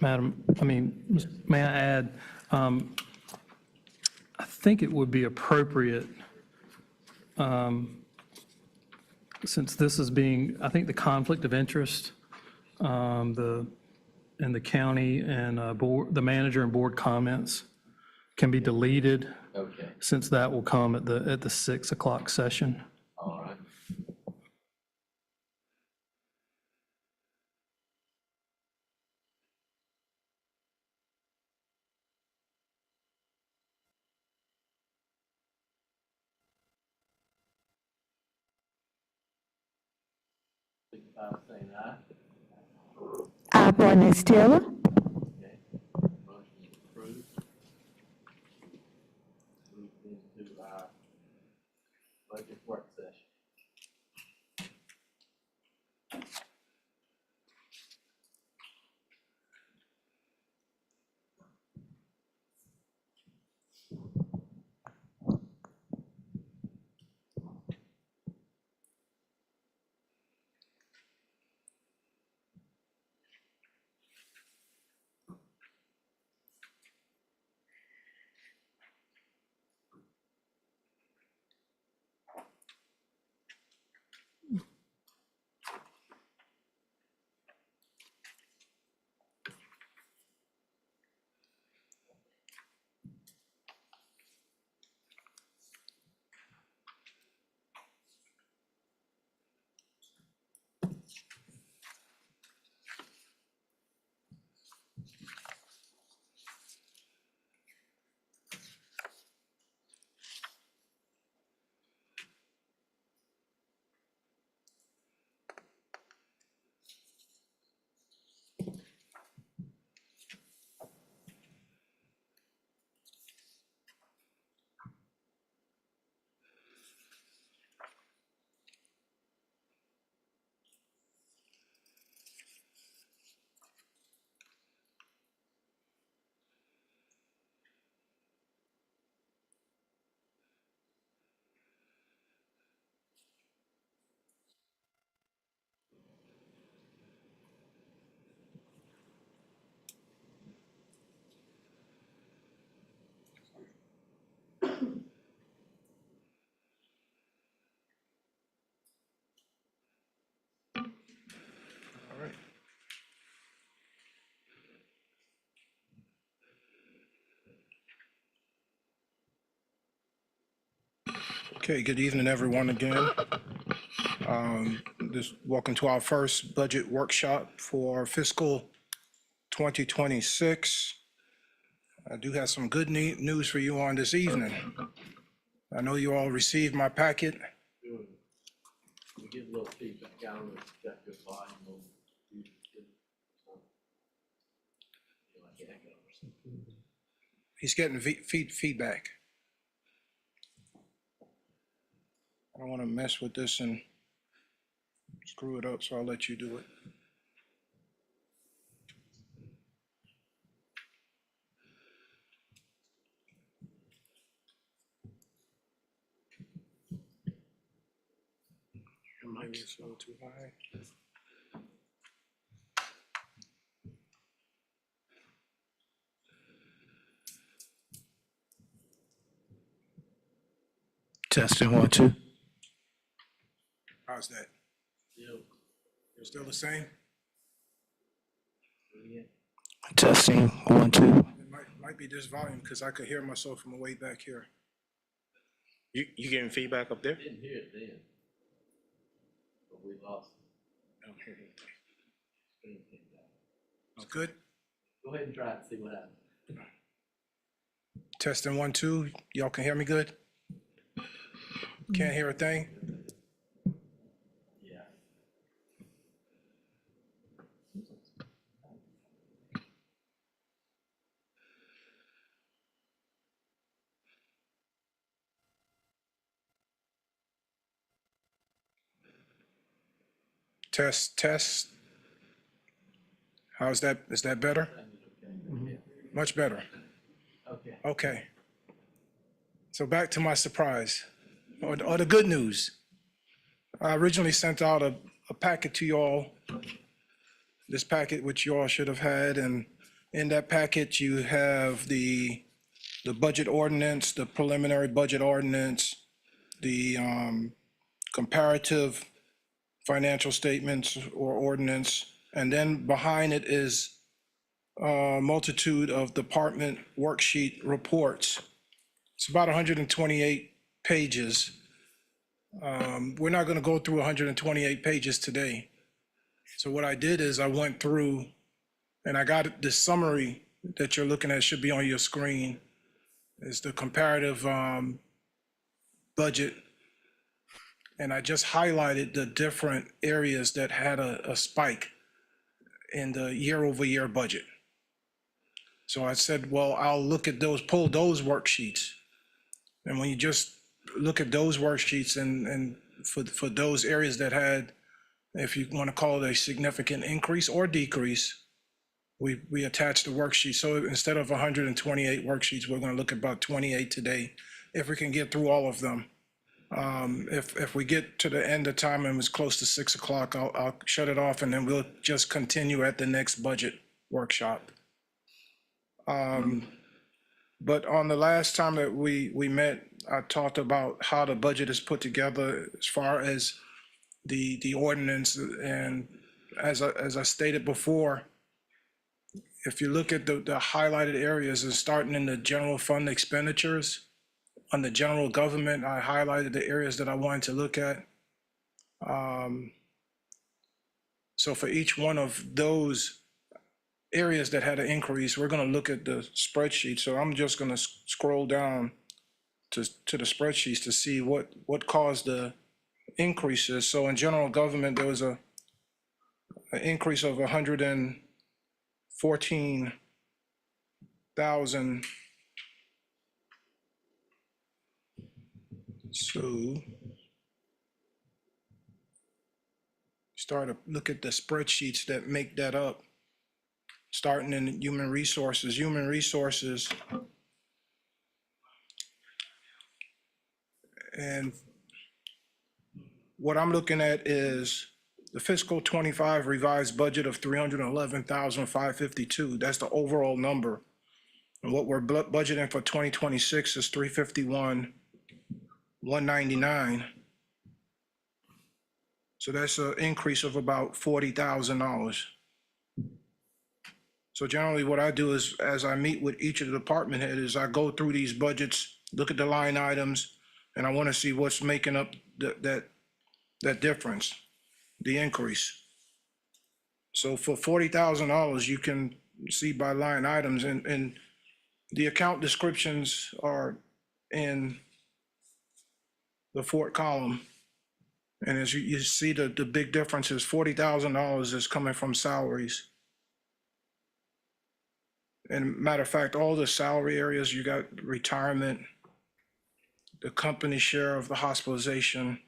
May I add, I think it would be appropriate, since this is being, I think the conflict of interest, in the county and board, the manager and board comments can be deleted, Okay, since that will come at the 6 o'clock session. all right. Signify by saying aye. Bonestero. Okay, motion is approved. Move into our budget work session. All right. Okay, good evening, everyone, again. Welcome to our first budget workshop for fiscal 2026. I do have some good news for you on this evening. I know you all received my packet. Good. We get a little feedback. I don't know if you got your volume on. Like echo or something. He's getting feedback. I don't want to mess with this and screw it up, so I'll let you do it. Maybe it's a little too high. Testing 1 2. How's that? Still, Still the same? yeah. Testing 1 2. It might be this volume because I could hear myself from way back here. You getting feedback up there? Didn't hear it then. But we lost it. Okay. Screen came back. It's good. Go ahead and try it, see what happens. Testing 1 2. Y'all can hear me good? Can't hear a thing? Yeah. Test. How's that? Is that better? Okay. Much better. Okay. Okay. So back to my surprise, or the good news. I originally sent out a packet to y'all, this packet which y'all should have had, and In that packet, you have the budget ordinance, the preliminary budget ordinance, the comparative financial statements or ordinance, and then behind it is a multitude of department worksheet reports. It's about 128 pages. We're not going to go through 128 pages today. So what I did is I went through and I got this summary that you're looking at, should be on your screen. Is the comparative budget. And I just highlighted the different areas that had a spike in the year-over-year budget. So I said, well, I'll look at those, pull those worksheets. And when you just look at those worksheets and for those areas that had, if you want to call it a significant increase or decrease, we attached the worksheet. So instead of 128 worksheets, we're going to look at about 28 today, if we can get through all of them. If we get to the end of time and it's close to 6 o'clock, I'll shut it off and then we'll just continue at the next budget workshop. But on the last time that we met, I talked about how the budget is put together as far as the ordinance. And as I stated before, if you look at the highlighted areas, and starting in the general fund expenditures, on the general government, I highlighted the areas that I wanted to look at. So for each one of those areas that had an increase, we're going to look at the spreadsheet. So I'm just going to scroll down to the spreadsheets to see what caused the increases. So in general government, there was an increase of 114,000. So start to look at the spreadsheets that make that up. Starting in human resources, and what I'm looking at is the fiscal 25 revised budget of 311,552. That's the overall number. And what we're budgeting for 2026 is 351,199. So that's an increase of about $40,000. So generally what I do is, as I meet with each of the department heads, is I go through these budgets, look at the line items, and I want to see what's making up that difference, the increase. So for $40,000, you can see by line items, and the account descriptions are in the fourth column. And as you see, the big difference is $40,000 is coming from salaries. And matter of fact, all the salary areas, you got retirement, the company share of the hospitalization.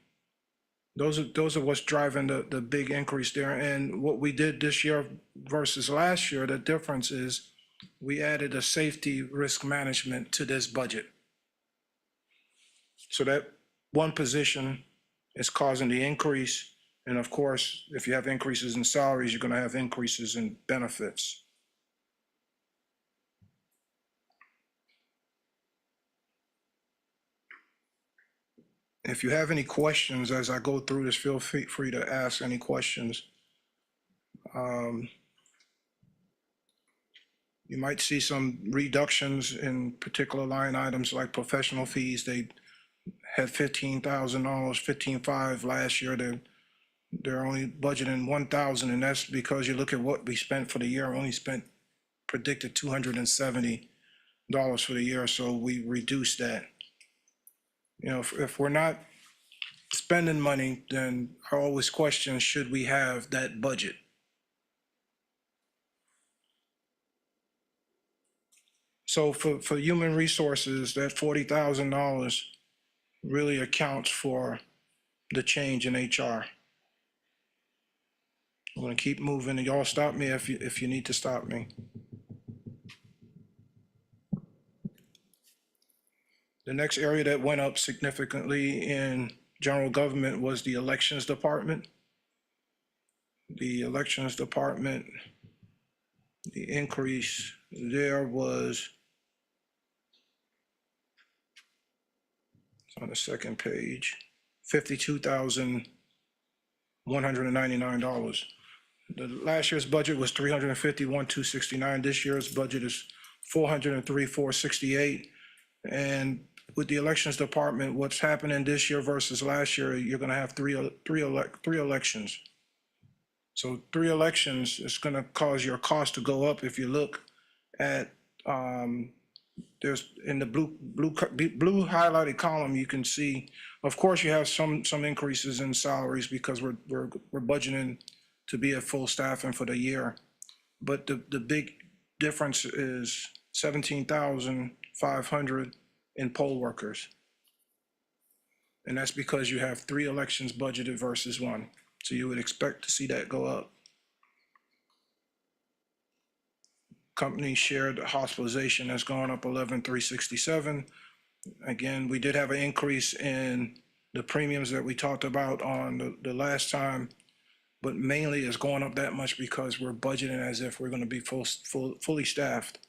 Those are what's driving the big increase there. And what we did this year versus last year, the difference is we added a safety risk management to this budget. So that one position is causing the increase. And of course, if you have increases in salaries, you're going to have increases in benefits. If you have any questions as I go through this, feel free to ask any questions. You might see some reductions in particular line items like professional fees. They had $15,000, $15,500 last year. They're only budgeting $1,000, and that's because you look at what we spent for the year. We only spent predicted $270 for the year, so we reduced that. You know, if we're not spending money, then I always question, should we have that budget? So for human resources, that $40,000 really accounts for the change in HR. I'm gonna keep moving, and y'all stop me if you need to stop me. The next area that went up significantly in general government was the elections department. The elections department The increase there was, it's on the second page, $52,199. The last year's budget was $351,269. This year's budget is $403,468. And with the elections department, what's happening this year versus last year, you're gonna have three elections. So 3 elections is gonna cause your cost to go up. If you look at, there's in the blue highlighted column, you can see, of course, you have some increases in salaries because we're budgeting to be at full staffing for the year. But the big difference is 17,500 in poll workers. And that's because you have 3 elections budgeted versus 1. So you would expect to see that go up. Company shared hospitalization has gone up 11,367. Again, we did have an increase in the premiums that we talked about on the last time, but mainly it's going up that much because we're budgeting as if we're going to be fully staffed.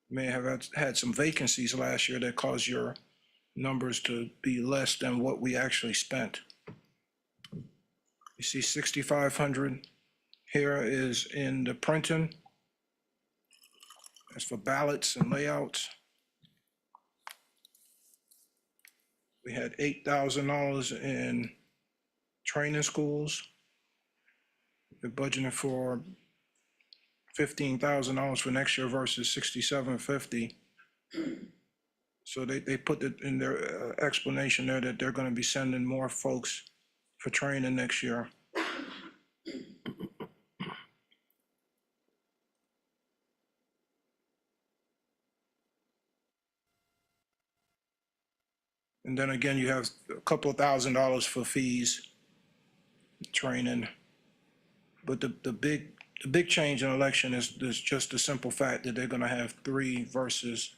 May have had some vacancies last year that caused your numbers to be less than what we actually spent. You see 6,500 here is in the printing. That's for ballots and layouts. We had $8,000 in training schools. We're budgeting for $15,000 for next year versus $6,750. So they put it in their explanation there that they're going to be sending more folks for training next year. And then again, you have a couple of $1,000s for fees, training. But the big change in election is just the simple fact that they're going to have 3 versus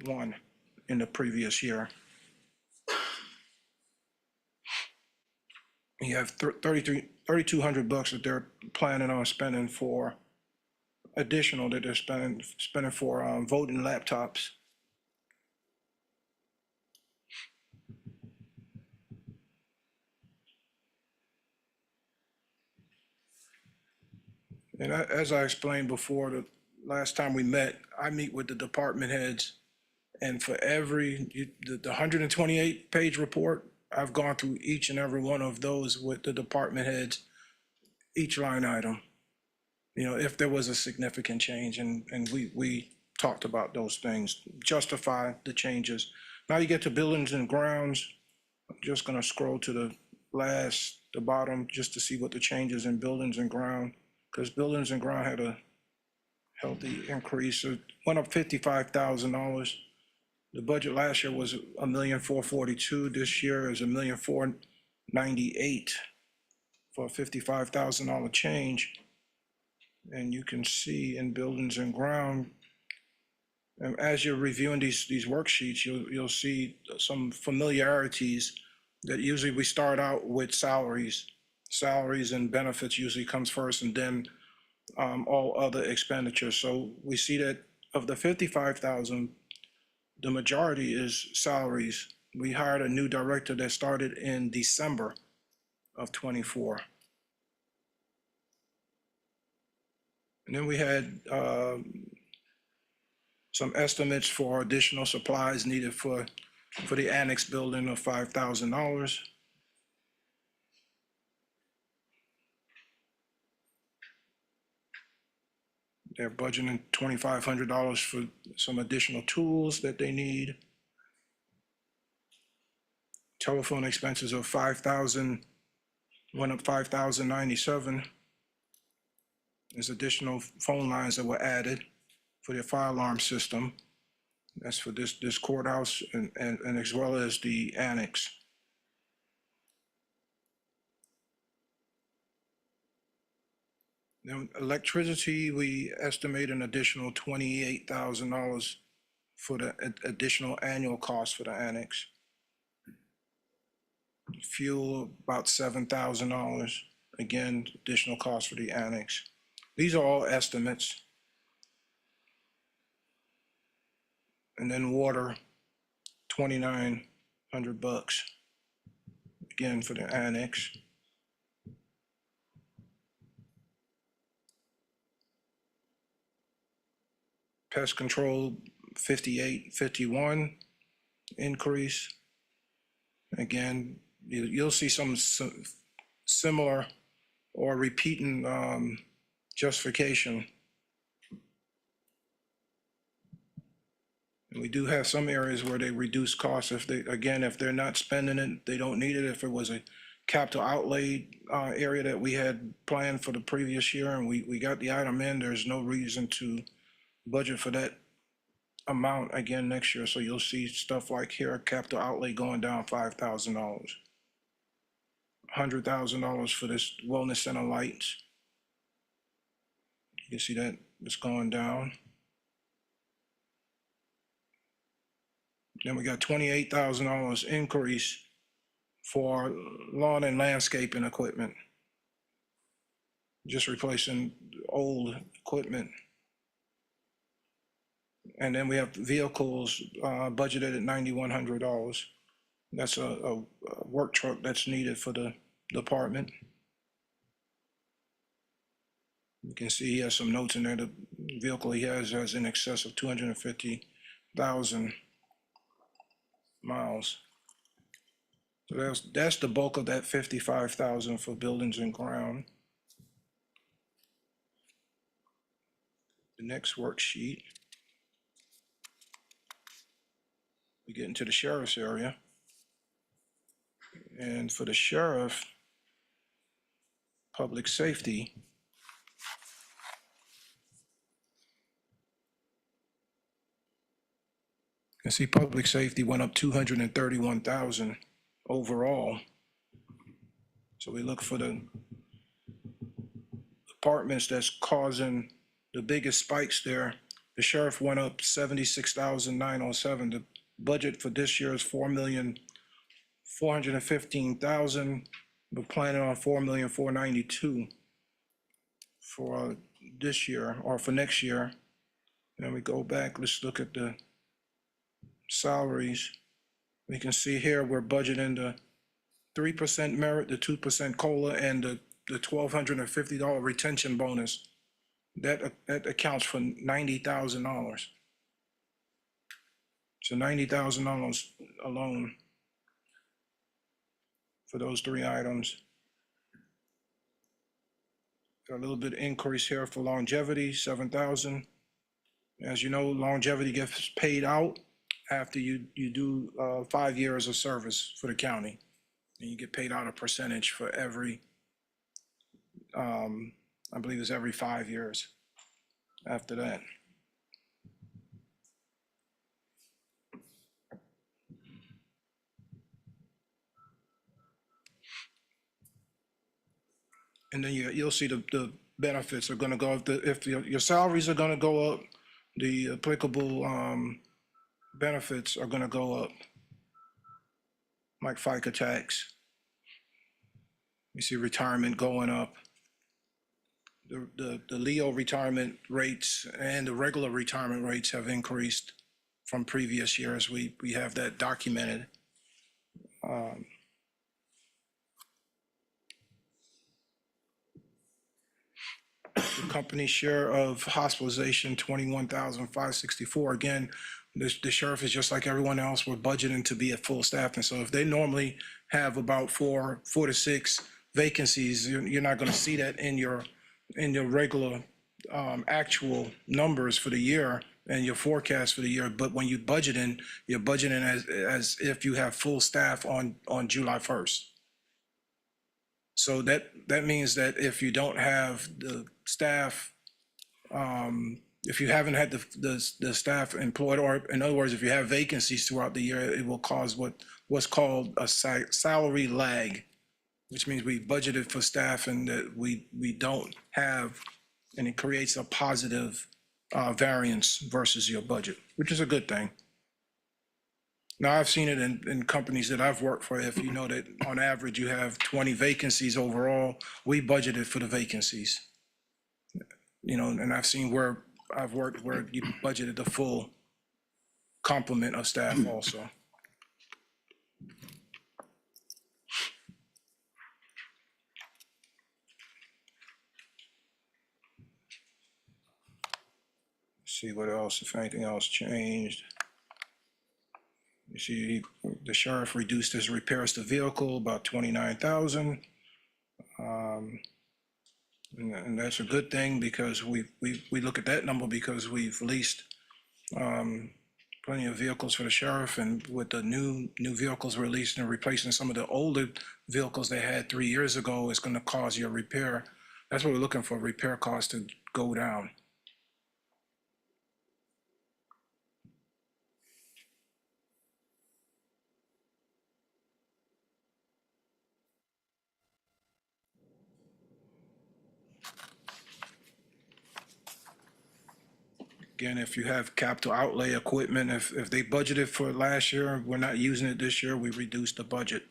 1 in the previous year. You have $3,200 that they're planning on spending for additional that they're spending for voting laptops. And as I explained before, the last time we met, I meet with the department heads, and for the 128-page report, I've gone through each and every one of those with the department heads, each line item. You know, if there was a significant change, and we talked about those things, justify the changes. Now you get to buildings and grounds. I'm just gonna scroll to the bottom, just to see what the changes in buildings and ground, because buildings and ground had a healthy increase. It went up $55,000. The budget last year was $1,442,000. This year is $1,498,000 for a $55,000 change. And you can see in buildings and ground, and as you're reviewing these worksheets, you'll see some familiarities that usually we start out with salaries. Salaries and benefits usually comes first, and then all other expenditures. So we see that of the 55,000, the majority is salaries. We hired a new director that started in December of '24. And then we had some estimates for additional supplies needed for the annex building of $5,000. They're budgeting $2,500 for some additional tools that they need. Telephone expenses of $5,000, went up $5,097. There's additional phone lines that were added for the fire alarm system. That's for this courthouse and as well as the annex. Now, electricity, we estimate an additional $28,000 for the additional annual cost for the annex. Fuel, about $7,000. Again, additional cost for the annex. These are all estimates. And then water, $2,900, again for the annex. Pest control, 58, 51 increase. Again, you'll see some similar or repeating justification. And we do have some areas where they reduce costs if they, again, if they're not spending it, they don't need it. If it was a capital outlay area that we had planned for the previous year and we got the item in, there's no reason to budget for that amount again next year. So you'll see stuff like here, capital outlay going down $5,000. $100,000 for this wellness center lights. You can see that it's going down. Then we got $28,000 increase for lawn and landscaping equipment. Just replacing old equipment. And then we have vehicles budgeted at $9,100. That's a work truck that's needed for the department. You can see he has some notes in there. The vehicle he has in excess of 250,000 miles. So that's the bulk of that 55,000 for buildings and ground. The next worksheet. We get into the sheriff's area. And for the sheriff, public safety, you can see public safety went up 231,000 overall. So we look for the departments that's causing the biggest spikes there. The sheriff went up 76,907. The budget for this year is $4,415,000. We're planning on $4,492,000 for this year or for next year. And then we go back, let's look at the salaries. We can see here we're budgeting the 3% merit, the 2% COLA, and the $1,250 retention bonus. That accounts for $90,000. So $90,000 alone for those three items. Got a little bit increase here for longevity, 7,000. As you know, longevity gets paid out after you do 5 years of service for the county. And you get paid out a percentage for every, I believe it's every 5 years after that. And then you'll see the benefits are gonna go up. If your salaries are gonna go up, the applicable benefits are gonna go up, like FICA tax. You see retirement going up. The Leo retirement rates and the regular retirement rates have increased from previous years. We have that documented. The company share of hospitalization, 21,564. Again, the sheriff is just like everyone else. We're budgeting to be at full staff. And so if they normally have about four to six vacancies, you're not going to see that in your regular actual numbers for the year and your forecast for the year. But when you're budgeting as if you have full staff on July 1st. So that means that if you don't have the staff, if you haven't had the staff employed, or in other words, if you have vacancies throughout the year, it will cause what's called a salary lag, which means we budgeted for staff and that we don't have, and it creates a positive variance versus your budget, which is a good thing. Now, I've seen it in companies that I've worked for. If you know that on average you have 20 vacancies overall, we budgeted for the vacancies. you know, and I've seen where I've worked where you budgeted the full complement of staff also. See what else, if anything else changed. You see, the sheriff reduced his repairs to vehicle about 29,000. And that's a good thing because we look at that number because we've leased plenty of vehicles for the sheriff, and with the new vehicles released and replacing some of the older vehicles they had 3 years ago, it's going to cause your repair. That's what we're looking for, repair costs to go down. Again, if you have capital outlay equipment, if they budgeted for it last year, we're not using it this year, we reduced the budget.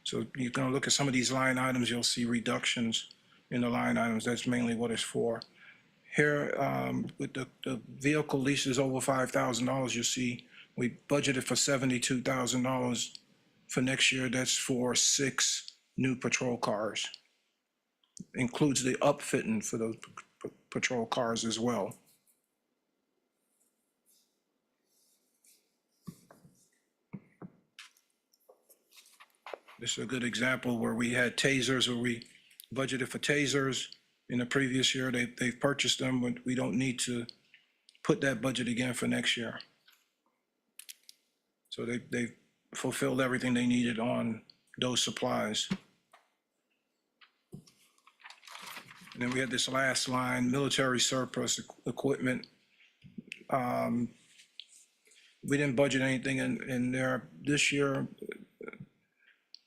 So you're gonna look at some of these line items, you'll see reductions in the line items. That's mainly what it's for. Here, with the vehicle leases over $5,000, you see we budgeted for $72,000 for next year. That's for 6 new patrol cars. Includes the upfitting for those patrol cars as well. This is a good example where we had tasers, where we budgeted for tasers in the previous year. They've purchased them, but we don't need to put that budget again for next year. So they've fulfilled everything they needed on those supplies. And then we had this last line, military surplus equipment. We didn't budget anything in there this year.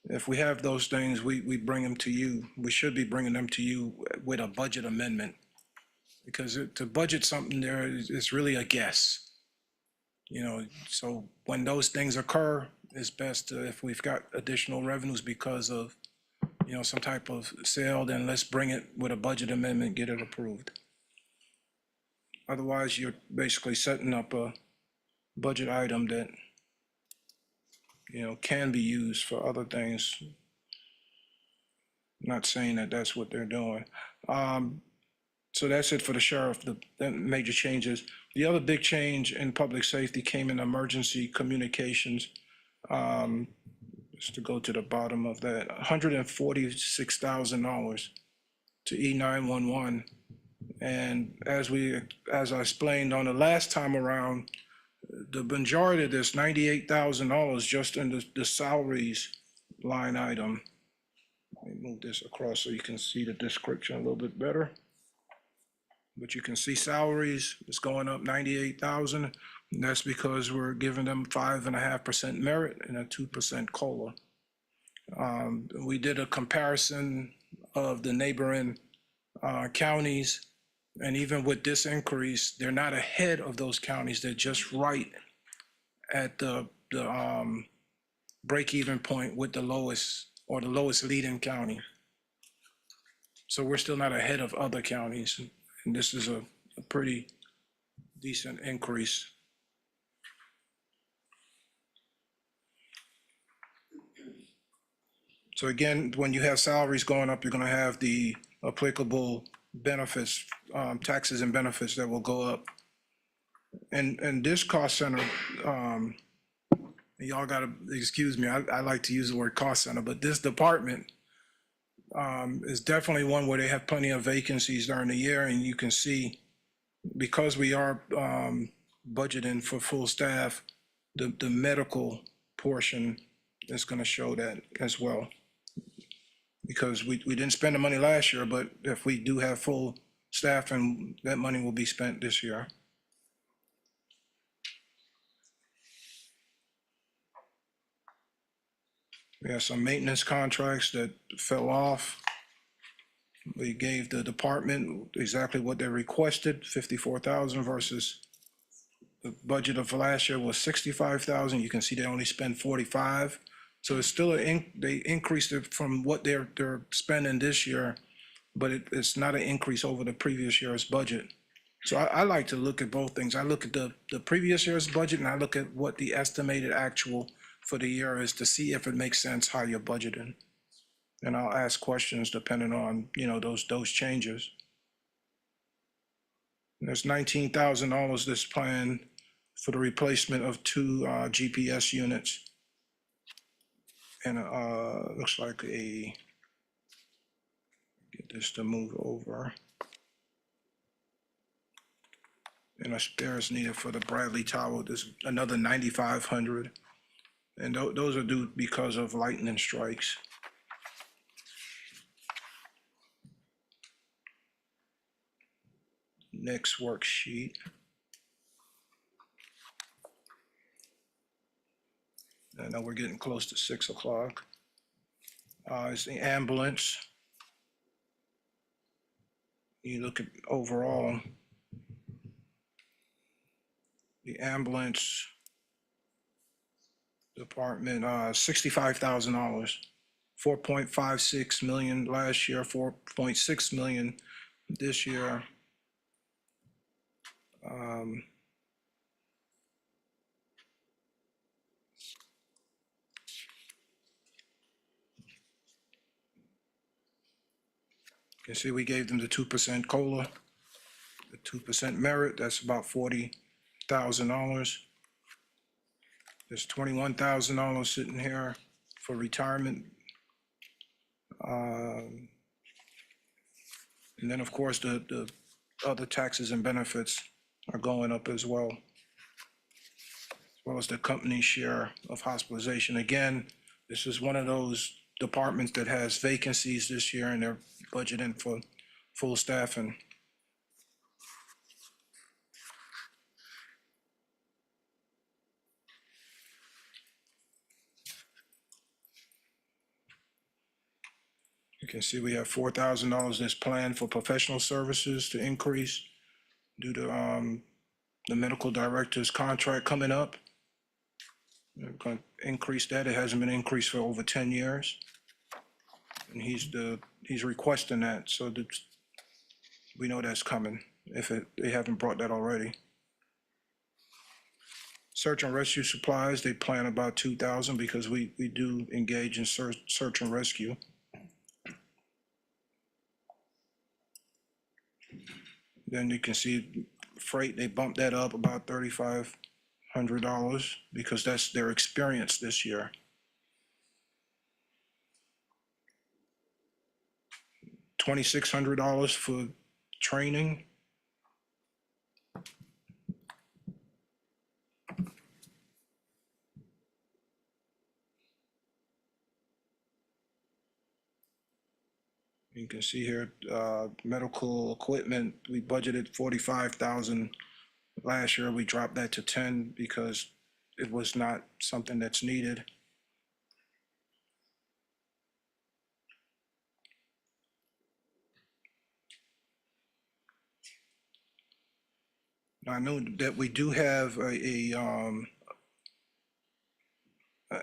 If we have those things, we bring them to you. We should be bringing them to you with a budget amendment. Because to budget something there is really a guess. You know, so when those things occur, it's best to, if we've got additional revenues because of, you know, some type of sale, then let's bring it with a budget amendment, get it approved. Otherwise, you're basically setting up a budget item that, you know, can be used for other things. Not saying that that's what they're doing. So that's it for the sheriff, the major changes. The other big change in public safety came in emergency communications. Just to go to the bottom of that, $146,000 to E911. And as I explained on the last time around, the majority of this, $98,000, just in the salaries line item. Let me move this across so you can see the description a little bit better. But you can see salaries is going up 98,000, and that's because we're giving them 5.5% merit and a 2% COLA. We did a comparison of the neighboring counties. And even with this increase, they're not ahead of those counties. They're just right at the break-even point with the lowest leading county. So we're still not ahead of other counties. And this is a pretty decent increase. So again, when you have salaries going up, you're going to have the applicable benefits, taxes and benefits that will go up. And this cost center, y'all gotta excuse me, I like to use the word cost center, but this department is definitely one where they have plenty of vacancies during the year, and you can see, because we are budgeting for full staff, the medical portion is gonna show that as well. Because we didn't spend the money last year, but if we do have full staff, and that money will be spent this year. We have some maintenance contracts that fell off. We gave the department exactly what they requested, 54,000 versus the budget of last year was 65,000. You can see they only spent 45. So it's still they increased it from what they're spending this year, but it's not an increase over the previous year's budget. So I like to look at both things. I look at the previous year's budget and I look at what the estimated actual for the year is to see if it makes sense how you're budgeting. And I'll ask questions depending on, those changes. And there's $19,000 this plan for the replacement of two GPS units. And looks like get this to move over. And a spare is needed for the Bradley Tower. There's another 9,500. And those are due because of lightning strikes. Next worksheet. I know we're getting close to 6 o'clock. It's the ambulance. You look at overall, the ambulance department, $65,000, 4.56 million last year, 4.6 million this year. You can see we gave them the 2% COLA, the 2% merit, that's about $40,000. There's $21,000 sitting here for retirement. And then, of course, the other taxes and benefits are going up as well as the company share of hospitalization. Again, this is one of those departments that has vacancies this year and they're budgeting for full staffing. You can see we have $4,000 that's planned for professional services to increase due to the medical director's contract coming up. We're going to increase that. It hasn't been increased for over 10 years. And he's requesting that, so that we know that's coming if they haven't brought that already. Search and rescue supplies, they plan about 2,000 because we do engage in search and rescue. Then you can see freight, they bumped that up about $3,500 because that's their experience this year. $2,600 for training. You can see here, medical equipment, we budgeted 45,000 last year. We dropped that to 10 because it was not something that's needed. Now, I know that we do have a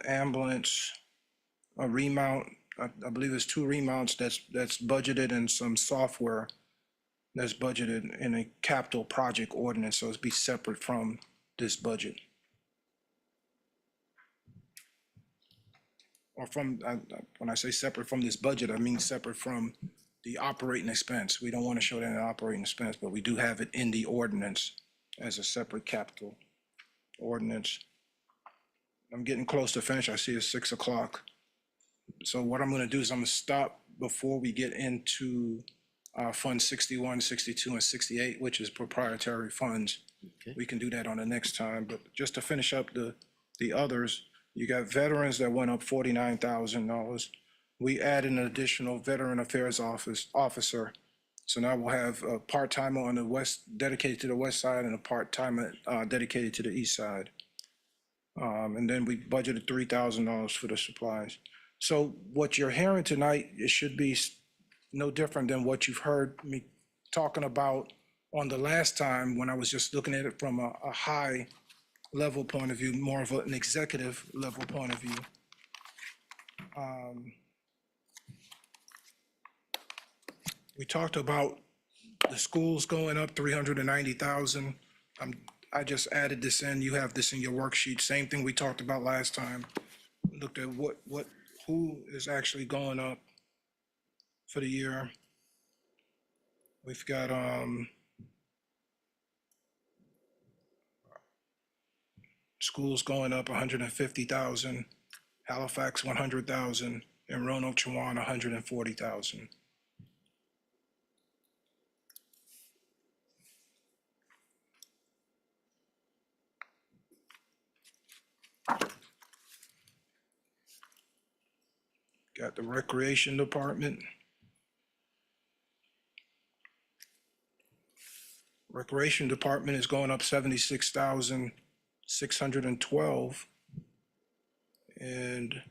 ambulance, a remount. I believe it's 2 remounts that's budgeted and some software that's budgeted in a capital project ordinance, so it's be separate from this budget. Or from, when I say separate from this budget, I mean separate from the operating expense. We don't want to show that in operating expense, but we do have it in the ordinance as a separate capital ordinance. I'm getting close to finish. I see it's 6 o'clock. So what I'm going to do is I'm going to stop before we get into Fund 61, 62, and 68, which is proprietary funds. Okay. We can do that on the next time. But just to finish up the others, you got veterans that went up $49,000. We added an additional veteran affairs officer. So now we'll have a part-timer on the west, dedicated to the west side, and a part-timer dedicated to the east side. And then we budgeted $3,000 for the supplies. So what you're hearing tonight, it should be no different than what you've heard me talking about on the last time when I was just looking at it from a high level point of view, more of an executive level point of view. We talked about The school's going up 390,000. I just added this in. You have this in your worksheet. Same thing we talked about last time. Looked at who is actually going up for the year. We've got, schools going up 150,000, Halifax 100,000, and Roanoke Chowan 140,000. Got the recreation department. Recreation department is going up 76,612. And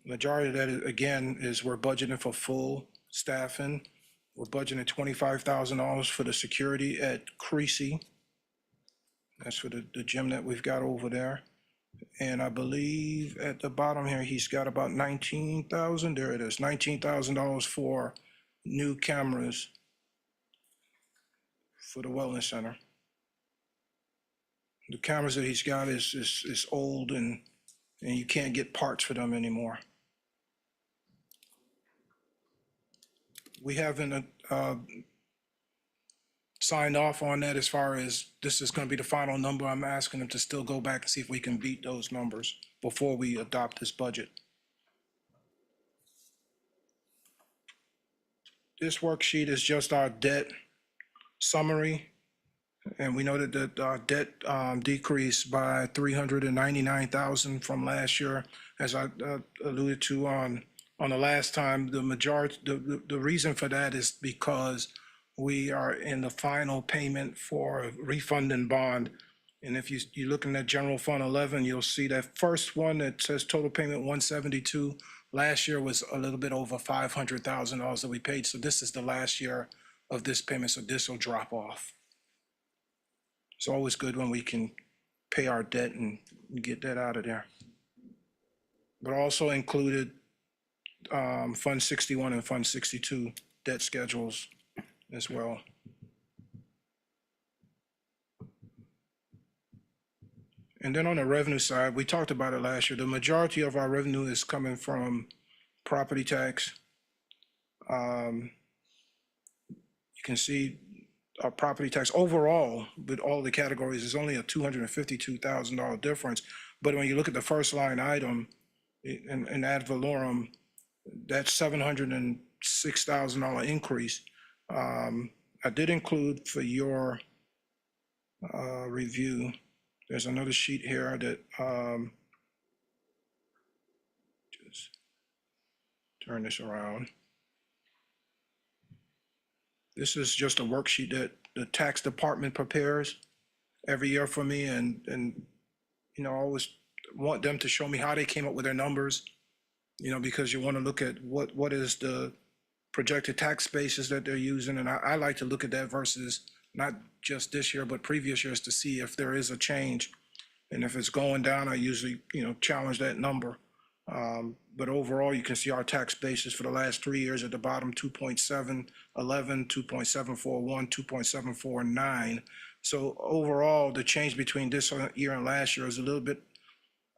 majority of that, again, is we're budgeting for full staffing. We're budgeting $25,000 for the security at Creasy. That's for the gym that we've got over there. And I believe at the bottom here, he's got about 19,000. There it is, $19,000 for new cameras for the wellness center. The cameras that he's got is old and you can't get parts for them anymore. We haven't signed off on that as far as this is going to be the final number. I'm asking them to still go back and see if we can beat those numbers before we adopt this budget. This worksheet is just our debt summary. And we know that our debt decreased by 399,000 from last year. As I alluded to on the last time, the majority, the reason for that is because we are in the final payment for a refunding bond. And if you're looking at General Fund 11, you'll see that first one that says total payment 172. Last year was a little bit over $500,000 that we paid. So this is the last year of this payment. So this will drop off. It's always good when we can pay our debt and get that out of there. But also included Fund 61 and Fund 62 debt schedules as well. And then on the revenue side, we talked about it last year. The majority of our revenue is coming from property tax. You can see our property tax overall with all the categories is only a $252,000 difference. But when you look at the first line item in ad valorem, that's $706,000 increase. I did include for your review, there's another sheet here that just turn this around. This is just a worksheet that the tax department prepares every year for me, and you know, I always want them to show me how they came up with their numbers, you know, because you want to look at what is the projected tax basis that they're using, and I like to look at that versus not just this year but previous years to see if there is a change, and if it's going down, I usually, you know, challenge that number. But overall, you can see our tax basis for the last 3 years at the bottom, 2.711, 2.741, 2.749. So overall, the change between this year and last year is a little bit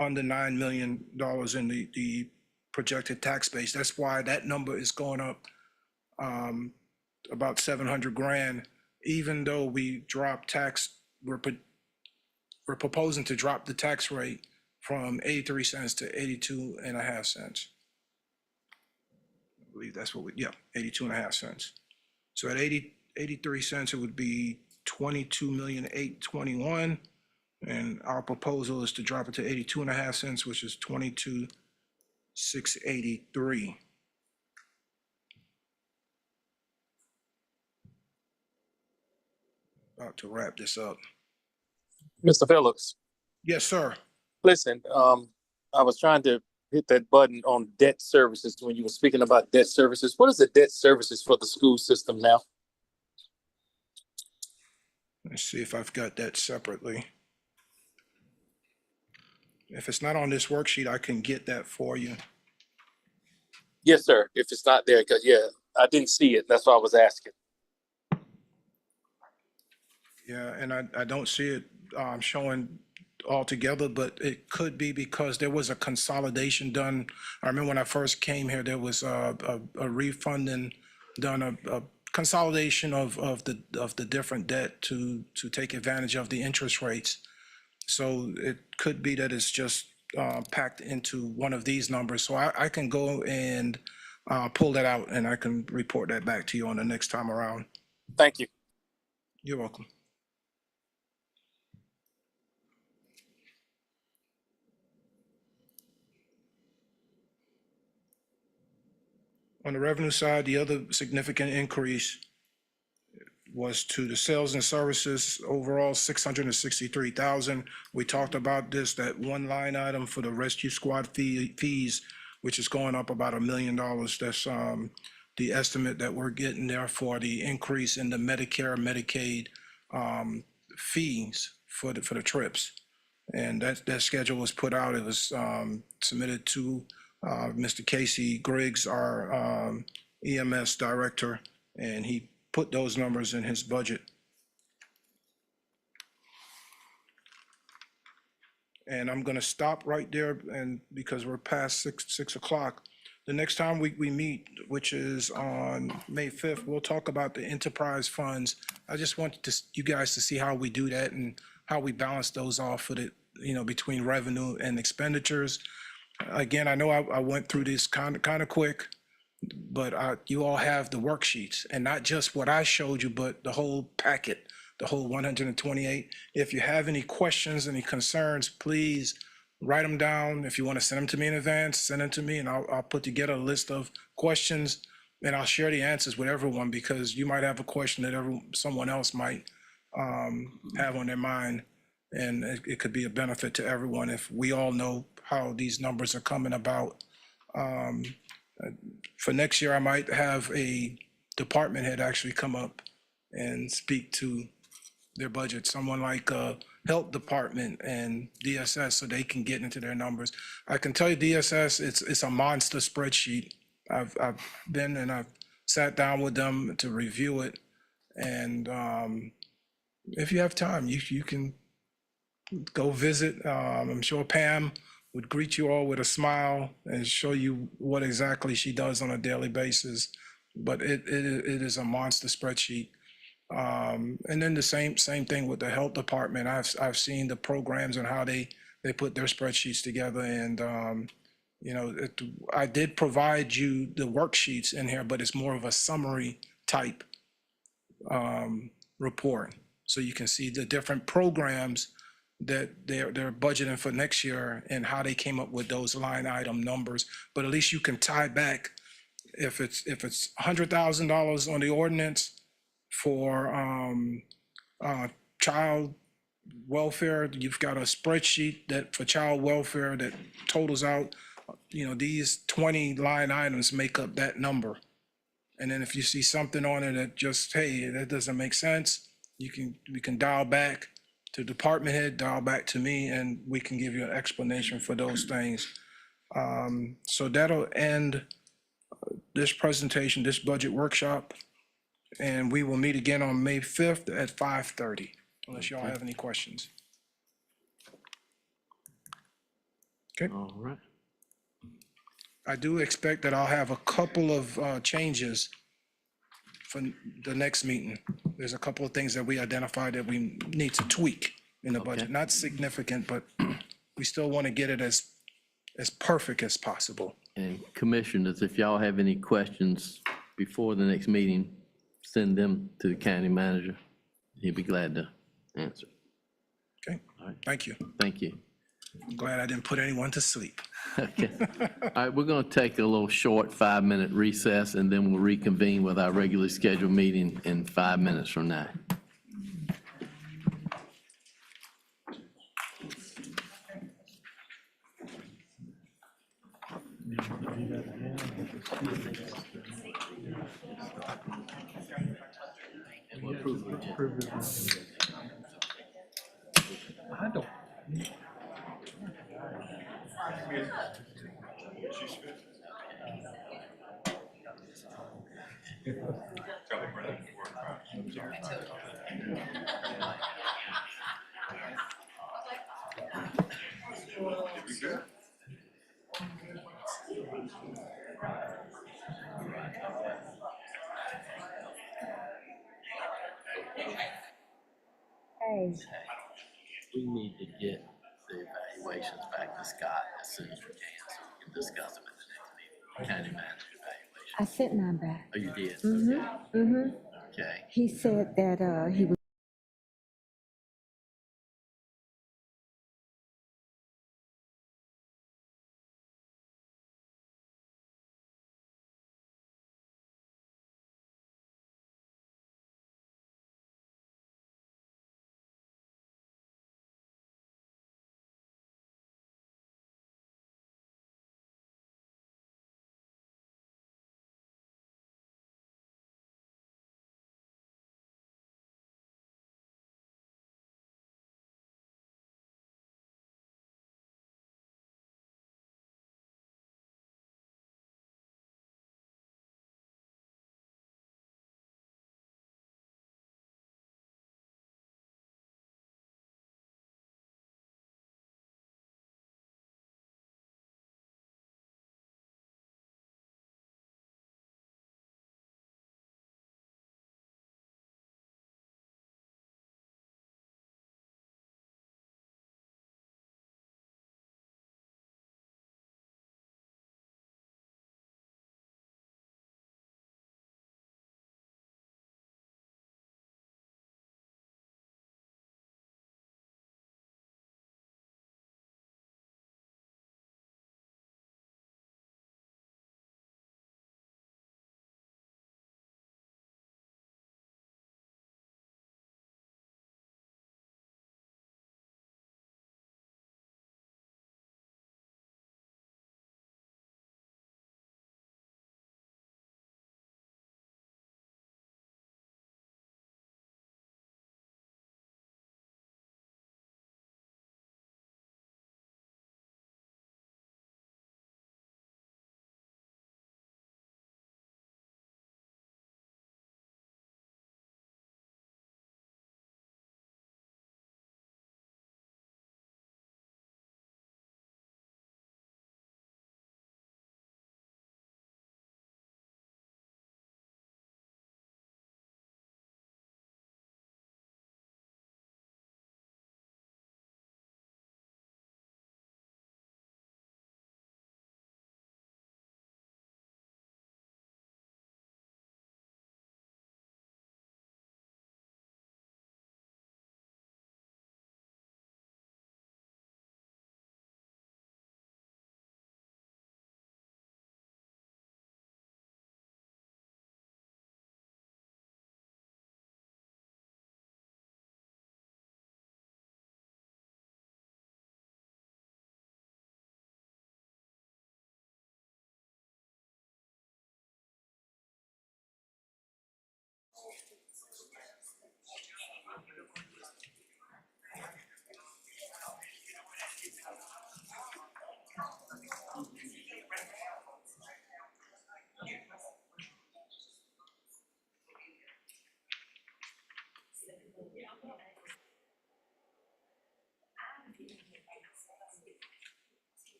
under $9 million in the projected tax base. That's why that number is going up about 700 grand, even though we dropped tax, we're proposing to drop the tax rate from 83 cents to 82.5 cents. I believe that's what 82.5 cents. So at 83 cents, it would be 22,821,000. And our proposal is to drop it to 82.5 cents, which is 22,683. About to wrap this up. Mr. Phillips, Yes, sir. listen, I was trying to hit that button on debt services when you were speaking about debt services. What is the debt services for the school system now? Let's see if I've got that separately. If it's not on this worksheet, I can get that for you. Yes, sir. If it's not there, because I didn't see it. That's why I was asking. Yeah, and I don't see it showing altogether, but it could be because there was a consolidation done. I remember when I first came here, there was a refunding done, a consolidation of the different debt to take advantage of the interest rates. So it could be that it's just packed into one of these numbers. So I can go and pull that out and I can report that back to you on the next time around. Thank you. You're welcome. On the revenue side, the other significant increase was to the sales and services, overall 663,000. We talked about this, that one line item for the rescue squad fees, which is going up about $1 million. That's the estimate that we're getting there for the increase in the Medicare, Medicaid fees for the trips. And that schedule was put out. It was submitted to Mr. Casey Griggs, our EMS director, and he put those numbers in his budget. And I'm gonna stop right there, and because we're past six o'clock. The next time we meet, which is on May 5th, we'll talk about the enterprise funds. I just want you guys to see how we do that and how we balance those off for the, between revenue and expenditures. Again, I know I went through this kind of quick, but you all have the worksheets, and not just what I showed you, but the whole packet, the whole 128. If you have any questions, any concerns, please write them down. If you want to send them to me in advance, send them to me, and I'll put together a list of questions, and I'll share the answers with everyone, because you might have a question that someone else might have on their mind, and it could be a benefit to everyone if we all know how these numbers are coming about. For next year, I might have a department head actually come up and speak to their budget, someone like health department and DSS, so they can get into their numbers. I can tell you DSS, it's a monster spreadsheet. I've been and I've sat down with them to review it. And if you have time, you can go visit. I'm sure Pam would greet you all with a smile and show you what exactly she does on a daily basis. But it is a monster spreadsheet. And then the same thing with the health department. I've seen the programs and how they put their spreadsheets together. And I did provide you the worksheets in here, but it's more of a summary type report, so you can see the different programs that they're budgeting for next year and how they came up with those line item numbers. But at least you can tie back, if it's $100,000 on the ordinance for child welfare, you've got a spreadsheet that for child welfare that totals out, these 20 line items make up that number. And then if you see something on it that just, hey, that doesn't make sense, we can dial back to department head, dial back to me, and we can give you an explanation for those things. So that'll end this presentation, this budget workshop, and we will meet again on May 5th at 5:30, unless y'all have any questions. Okay. All right. I do expect that I'll have a couple of changes for the next meeting. There's a couple of things that we identified that we need to tweak in the budget. Not significant, but we still want to get it as perfect as possible. And commissioners, if y'all have any questions before the next meeting, send them to the county manager. He'll be glad to answer. Okay, All right. thank you. Thank you. I'm glad I didn't put anyone to sleep. Okay. All right, we're going to take a little short 5-minute recess, and then we'll reconvene with our regularly scheduled meeting in 5 minutes from now. I don't. We need to get the evaluations back to Scott as soon as we can, so we can discuss them at the next meeting. County manager evaluation. I sent mine back. Oh, you did? Mm-hmm. Okay. He said that he was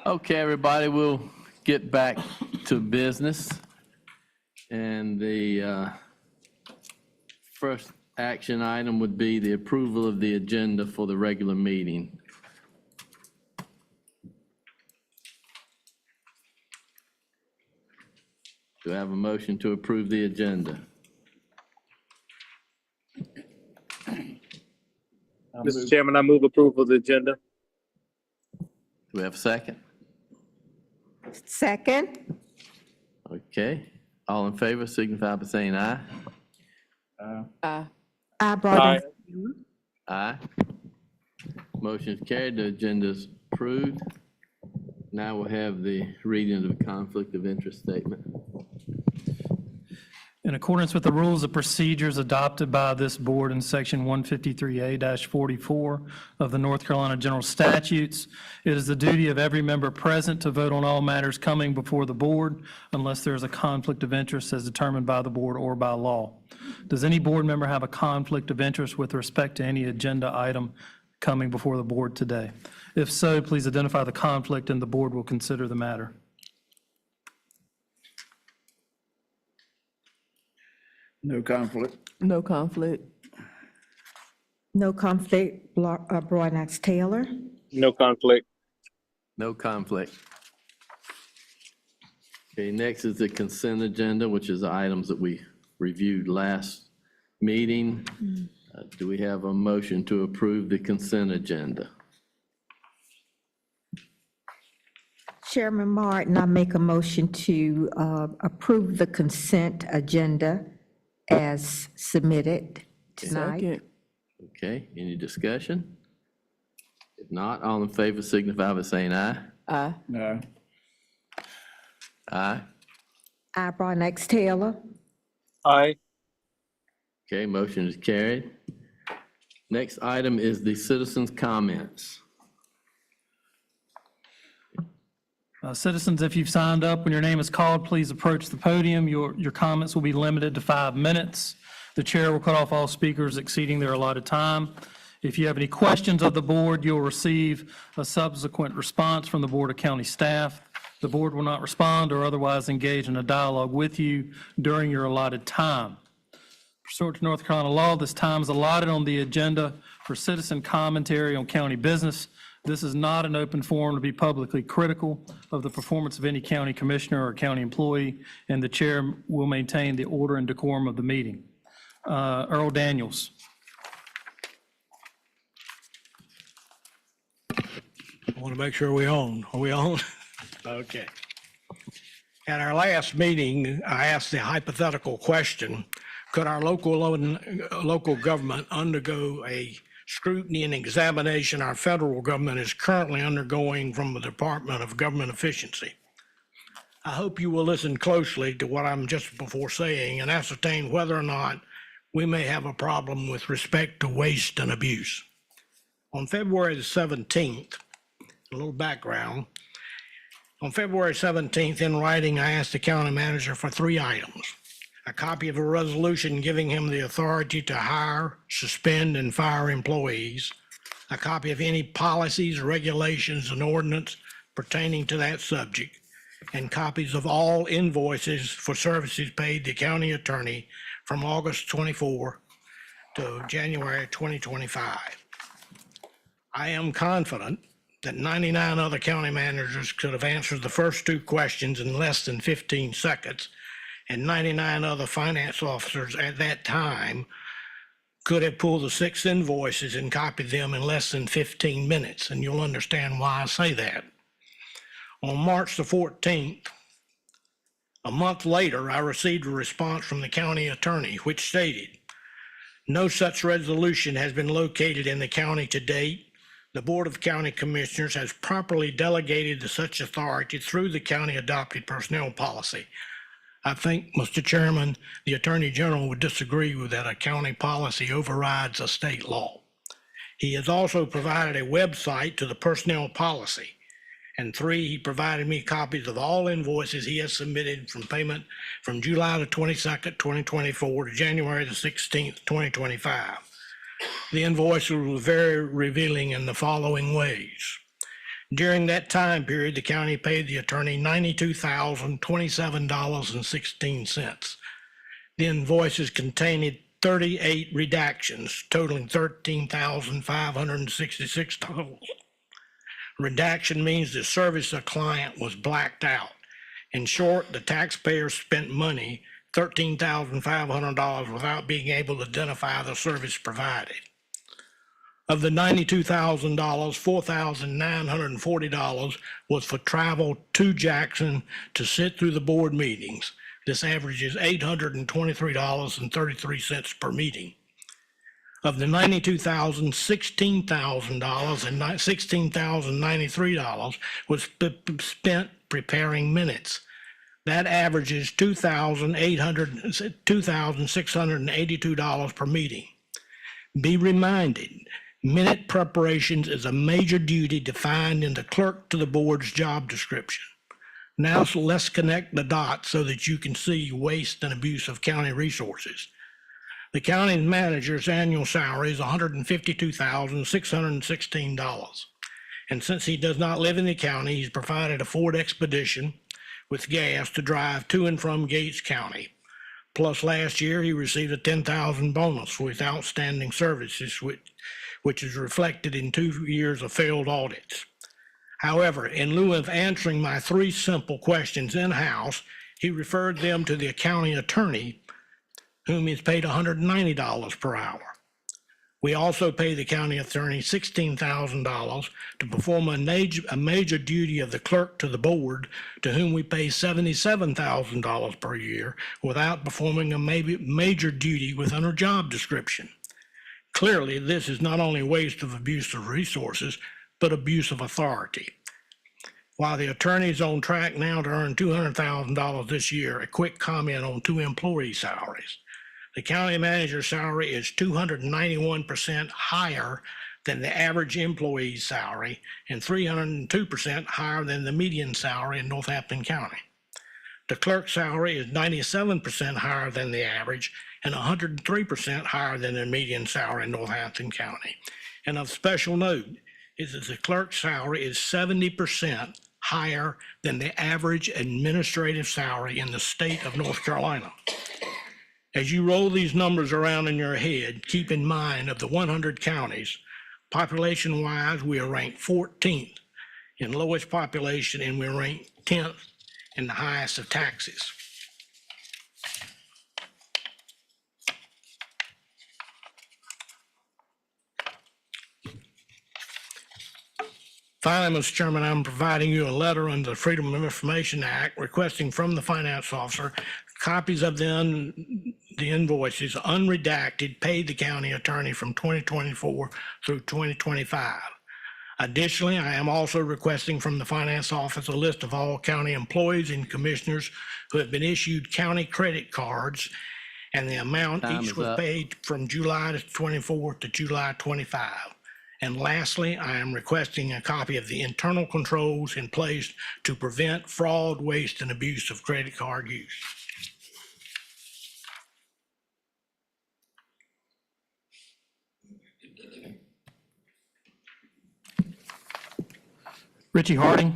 Okay, everybody, we'll get back to business. And the first action item would be the approval of the agenda for the regular meeting. Do I have a motion to approve the agenda? Mr. Chairman, I move approval of the agenda. Do we have a second? second. Okay, all in favor signify by saying aye. I brought in. Aye. Motion is carried, the agenda is approved. Now we'll have the reading of the conflict of interest statement. In accordance with the rules of procedures adopted by this board in Section 153A-44 of the North Carolina General Statutes, it is the duty of every member present to vote on all matters coming before the board unless there is a conflict of interest as determined by the board or by law. Does any board member have a conflict of interest with respect to any agenda item coming before the board today? If so, please identify the conflict and the board will consider the matter. No conflict. No conflict. No conflict, Broadnax Taylor. No conflict. No conflict. Okay, next is the consent agenda, which is the items that we reviewed last meeting. Do we have a motion to approve the consent agenda? Chairman Martin, I make a motion to approve the consent agenda as submitted tonight. Second. Okay, any discussion? If not, all in favor signify by saying aye. Aye. No. Aye. I, Broadnax Taylor. Aye. Okay, motion is carried. Next item is the citizens' comments. Citizens, if you've signed up, when your name is called, please approach the podium. Your comments will be limited to 5 minutes. The chair will cut off all speakers exceeding their allotted time. If you have any questions of the board, you'll receive a subsequent response from the Board of County staff. The board will not respond or otherwise engage in a dialogue with you during your allotted time. Pursuant to North Carolina law, this time is allotted on the agenda for citizen commentary on county business. This is not an open forum to be publicly critical of the performance of any county commissioner or county employee, and the chair will maintain the order and decorum of the meeting. Earl Daniels. I want to make sure we own. Are we on? Okay. At our last meeting, I asked the hypothetical question, could our local government undergo a scrutiny and examination our federal government is currently undergoing from the Department of Government Efficiency? I hope you will listen closely to what I'm just before saying and ascertain whether or not we may have a problem with respect to waste and abuse. On February the 17th, a little background, on February 17th, in writing, I asked the county manager for 3 items: a copy of a resolution giving him the authority to hire, suspend, and fire employees, a copy of any policies, regulations, and ordinance pertaining to that subject, and copies of all invoices for services paid the county attorney from August 24 to January 2025. I am confident that 99 other county managers could have answered the first 2 questions in less than 15 seconds, and 99 other finance officers at that time could have pulled the 6 invoices and copied them in less than 15 minutes, and you'll understand why I say that. On March the 14th, a month later, I received a response from the county attorney which stated, "No such resolution has been located in the county to date. The Board of County Commissioners has properly delegated such authority through the county adopted personnel policy." I think, Mr. Chairman, the Attorney General would disagree with that. A county policy overrides a state law. He has also provided a website to the personnel policy. And 3, he provided me copies of all invoices he has submitted from payment from July the 22nd, 2024 to January the 16th, 2025. The invoices were very revealing in the following ways. During that time period, the county paid the attorney $92,027.16. The invoices contained 38 redactions totaling $13,566. Redaction means the service of client was blacked out. In short, the taxpayer spent money, $13,500, without being able to identify the service provided. Of the $92,000, $4,940 was for travel to Jackson to sit through the board meetings. This averages $823.33 per meeting. Of the $92,000, $16,000 and $16,093 was spent preparing minutes. That averages $2,682 per meeting. Be reminded, minute preparations is a major duty defined in the clerk to the board's job description. Now, so let's connect the dots so that you can see waste and abuse of county resources. The county manager's annual salary is $152,616. And since he does not live in the county, he's provided a Ford Expedition with gas to drive to and from Gates County. Plus, last year, he received a $10,000 bonus for his outstanding services, which is reflected in 2 years of failed audits. However, in lieu of answering my 3 simple questions in-house, he referred them to the county attorney, whom is paid $190 per hour. We also pay the county attorney $16,000 to perform a major duty of the clerk to the board, to whom we pay $77,000 per year without performing a major duty within her job description. Clearly, this is not only waste of abuse of resources, but abuse of authority. While the attorney is on track now to earn $200,000 this year, a quick comment on 2 employee salaries. The county manager's salary is 291% higher than the average employee's salary and 302% higher than the median salary in Northampton County. The clerk's salary is 97% higher than the average and 103% higher than the median salary in Northampton County. And of special note is that the clerk's salary is 70% higher than the average administrative salary in the state of North Carolina. As you roll these numbers around in your head, keep in mind of the 100 counties, population-wise, we are ranked 14th in lowest population, and we're ranked 10th in the highest of taxes. Finally, Mr. Chairman, I'm providing you a letter under the Freedom of Information Act requesting from the finance officer copies of the invoices unredacted paid the county attorney from 2024 through 2025. Additionally, I am also requesting from the finance office a list of all county employees and commissioners who have been issued county credit cards and the amount Time each is was up. paid from July 24 to July 25. And lastly, I am requesting a copy of the internal controls in place to prevent fraud, waste, and abuse of credit card use. Richie Harding.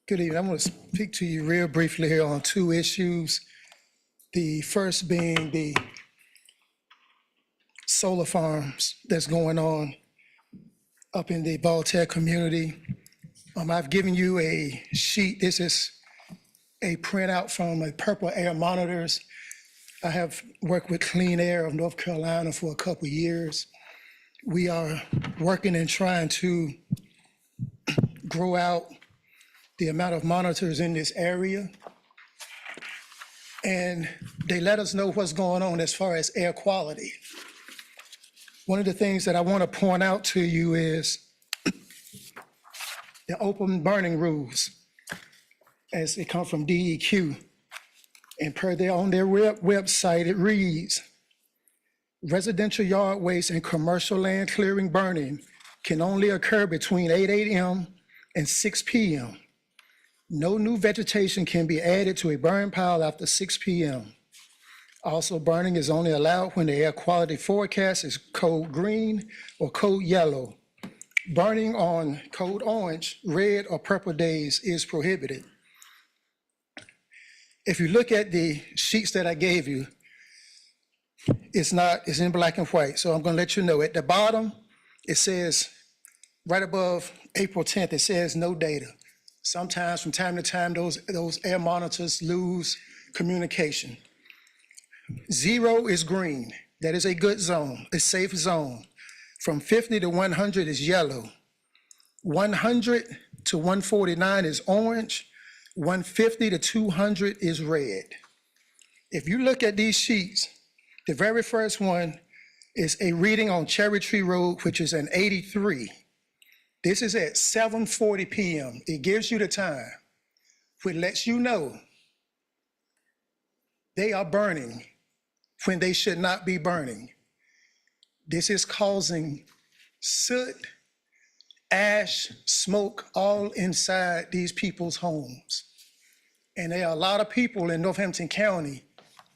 Good evening. I'm going to speak to you real briefly here on 2 issues. The first being the solar farms that's going on up in the Voltaire community. I've given you a sheet. This is a printout from a Purple Air Monitors. I have worked with Clean Air of North Carolina for a couple of years. We are working and trying to grow out the amount of monitors in this area. And they let us know what's going on as far as air quality. One of the things that I want to point out to you is the open burning rules, as it comes from DEQ. And per their on their website, it reads, residential yard waste and commercial land clearing burning can only occur between 8 a.m. and 6 p.m. No new vegetation can be added to a burn pile after 6 p.m. Also, burning is only allowed when the air quality forecast is code green or code yellow. Burning on code orange, red, or purple days is prohibited. If you look at the sheets that I gave you, it's in black and white. So I'm going to let you know. At the bottom, it says, right above April 10th, it says no data. Sometimes from time to time, those air monitors lose communication. 0 is green. That is a good zone, a safe zone. From 50 to 100 is yellow. 100 to 149 is orange. 150 to 200 is red. If you look at these sheets, the very first one is a reading on Cherry Tree Road, which is an 83. This is at 7:40 PM. It gives you the time, which lets you know they are burning when they should not be burning. This is causing soot, ash, smoke, all inside these people's homes. And there are a lot of people in Northampton County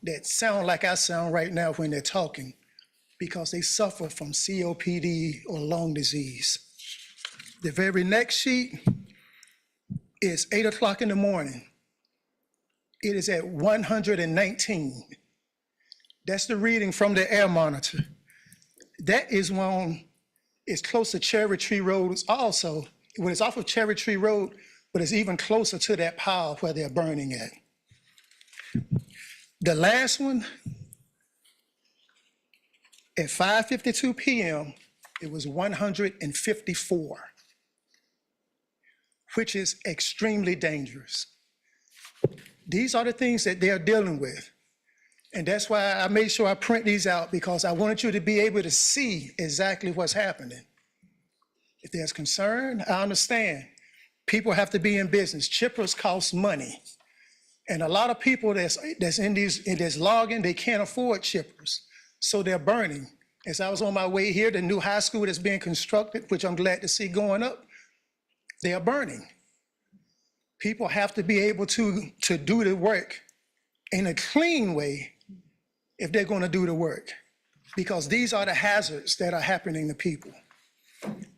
that sound like I sound right now when they're talking because they suffer from COPD or lung disease. The very next sheet is 8 o'clock in the morning. It is at 119. That's the reading from the air monitor. That is one, it's close to Cherry Tree Road also. Well, it's off of Cherry Tree Road, but it's even closer to that pile where they're burning at. The last one, at 5:52 PM, it was 154, which is extremely dangerous. These are the things that they're dealing with. And that's why I made sure I print these out, because I wanted you to be able to see exactly what's happening. If there's concern, I understand. People have to be in business. Chippers cost money. And a lot of people that's in this logging, they can't afford chippers. So they're burning. As I was on my way here, the new high school that's being constructed, which I'm glad to see going up, they are burning. People have to be able to do the work in a clean way if they're going to do the work, because these are the hazards that are happening to people.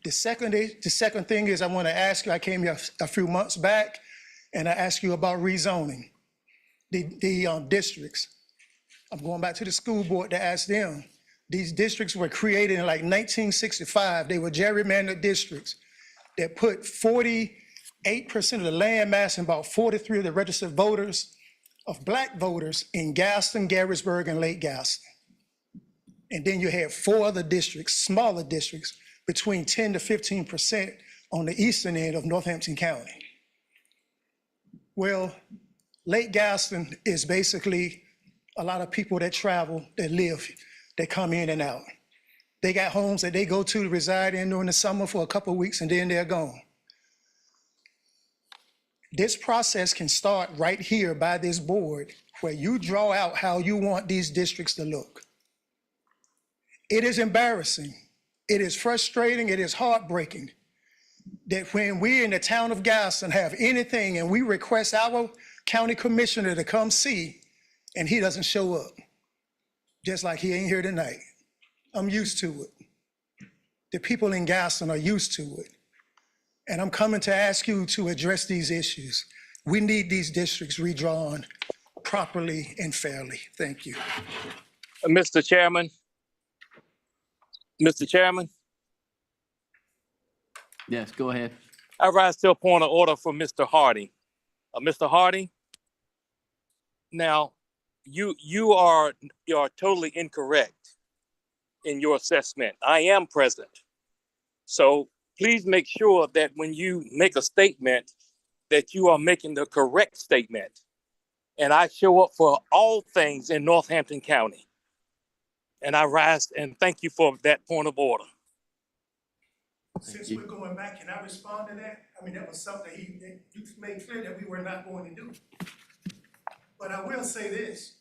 The second thing is I want to ask you, I came here a few months back and I asked you about rezoning the districts. I'm going back to the school board to ask them. These districts were created in like 1965. They were gerrymandered districts that put 48% of the land mass and about 43 of the registered voters of Black voters in Gaston, Garrettsburg, and Lake Gaston. And then you had 4 other districts, smaller districts, between 10 to 15% on the eastern end of Northampton County. Well, Lake Gaston is basically a lot of people that travel, that live, that come in and out. They got homes that they go to reside in during the summer for a couple of weeks and then they're gone. This process can start right here by this board, where you draw out how you want these districts to look. It is embarrassing. It is frustrating. It is heartbreaking that when we in the town of Gaston have anything and we request our county commissioner to come see, and he doesn't show up, just like he ain't here tonight. I'm used to it. The people in Gaston are used to it. And I'm coming to ask you to address these issues. We need these districts redrawn properly and fairly. Thank you. Mr. Chairman. Mr. Chairman, Yes, go ahead. I rise to a point of order for Mr. Hardy. Mr. Hardy, now you are totally incorrect in your assessment. I am present. So please make sure that when you make a statement, that you are making the correct statement. And I show up for all things in Northampton County. And I rise and thank you for that point of order. Since we're going back, can I respond to that? I mean, that was something you made clear that we were not going to do. But I will say this.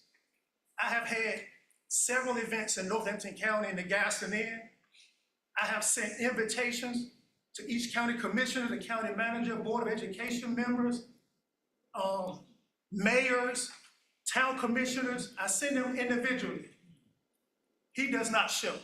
I have had several events in Northampton County in the Gaston Inn. I have sent invitations to each county commissioner, the county manager, board of education members, mayors, town commissioners. I send them individually. He does not show.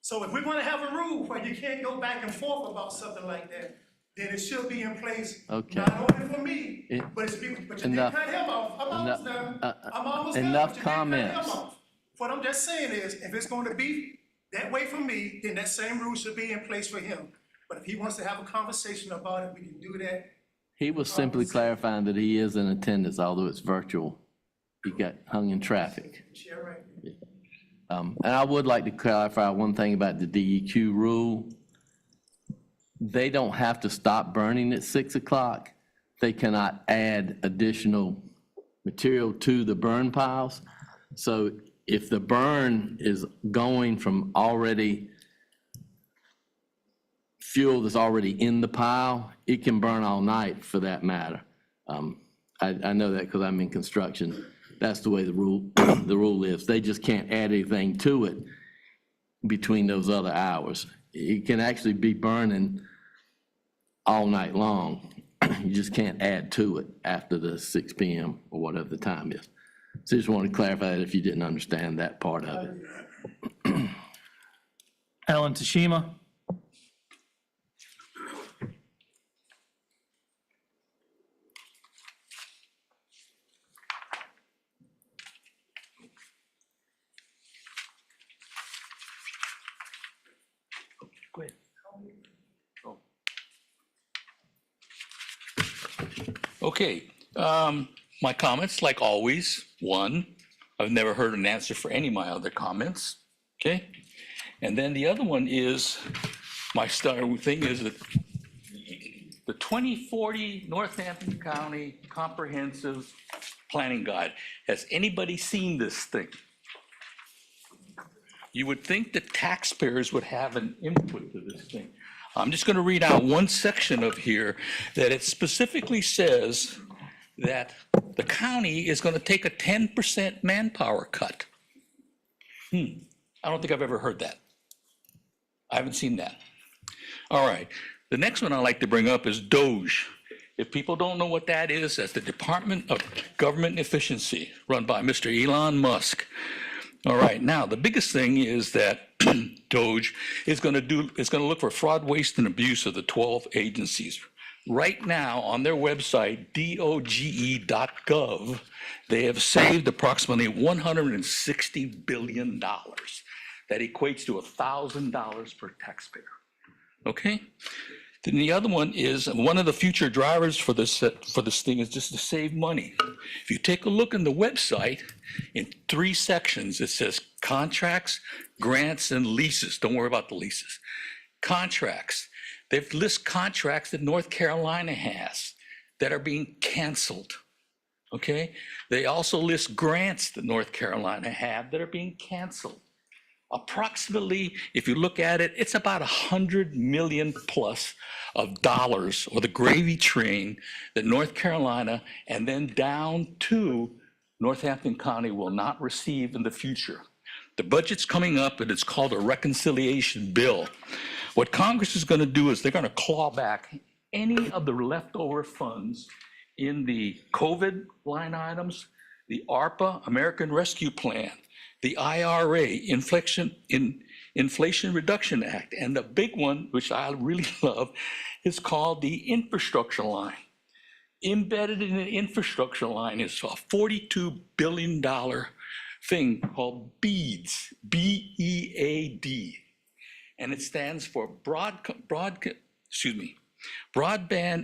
So if we're going to have a rule where you can't go back and forth about something like that, then it should be in place, Okay. not only for me, It- but you didn't enough. cut him off. I'm almost Enough- done. I'm almost done. enough but you didn't cut him comments. off. What I'm just saying is, if it's going to be that way for me, then that same rule should be in place for him. But if he wants to have a conversation about it, we can do that. He was simply clarifying that he is in attendance, although it's virtual. He got hung in traffic. Chair, right? And I would like to clarify one thing about the DEQ rule. They don't have to stop burning at 6 o'clock. they cannot add additional material to the burn piles. So if the burn is going from already fuel that's already in the pile, it can burn all night for that matter. I know that because I'm in construction. That's the way the rule is. They just can't add anything to it between those other hours. It can actually be burning all night long. You just can't add to it after the 6 p.m. or whatever the time is. So just wanted to clarify that if you didn't understand that part of it. Alan Tashima. Okay, my comments, like always, one, I've never heard an answer for any of my other comments, okay? And then the other one is, my starting thing is that the 2040 Northampton County Comprehensive Planning Guide. Has anybody seen this thing? You would think that taxpayers would have an input to this thing. I'm just going to read out one section of here that it specifically says that the county is going to take a 10% manpower cut. I don't think I've ever heard that. I haven't seen that. All right. The next one I'd like to bring up is DOGE. If people don't know what that is, that's the Department of Government Efficiency, run by Mr. Elon Musk. All right, now the biggest thing is that DOGE is going to look for fraud, waste, and abuse of the 12 agencies. Right now, on their website, doge.gov, they have saved approximately $160 billion. That equates to $1,000 per taxpayer. Okay? Then the other one is, one of the future drivers for this thing is just to save money. If you take a look in the website, in 3 sections, it says contracts, grants, and leases. Don't worry about the leases. Contracts. They've list contracts that North Carolina has that are being canceled. Okay? They also list grants that North Carolina have that are being canceled. Approximately, if you look at it, it's about $100 million plus of dollars, or the gravy train that North Carolina and then down to Northampton County will not receive in the future. The budget's coming up and it's called a reconciliation bill. What Congress is going to do is they're going to claw back any of the leftover funds in the COVID line items, the ARPA, American Rescue Plan, the IRA, Inflation Reduction Act, and the big one, which I really love, is called the infrastructure line. Embedded in the infrastructure line is a $42 billion thing called BEAD, B-E-A-D, and it stands for Broadband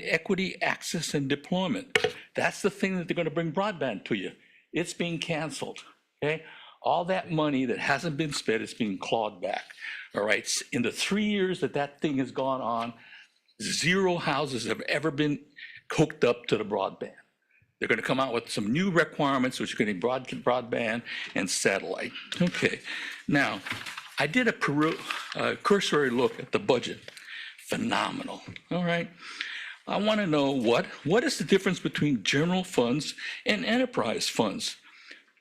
Equity, Access, and Deployment. That's the thing that they're going to bring broadband to you. It's being canceled, okay? All that money that hasn't been spent is being clawed back, all right? In the 3 years that that thing has gone on, 0 houses have ever been hooked up to the broadband. They're going to come out with some new requirements, which are going to be broadband and satellite. Okay, now, I did a cursory look at the budget. Phenomenal, all right? I want to know what is the difference between general funds and enterprise funds?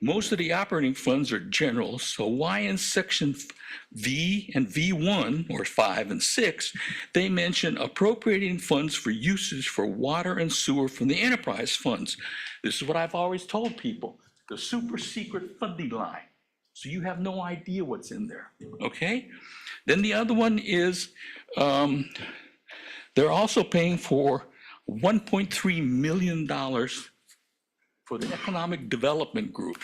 Most of the operating funds are general, so why in section V and V1, or 5 and 6, they mention appropriating funds for usage for water and sewer from the enterprise funds? This is what I've always told people, the super secret funding line. So you have no idea what's in there, okay? Then the other one is, they're also paying for $1.3 million for the Economic Development Group.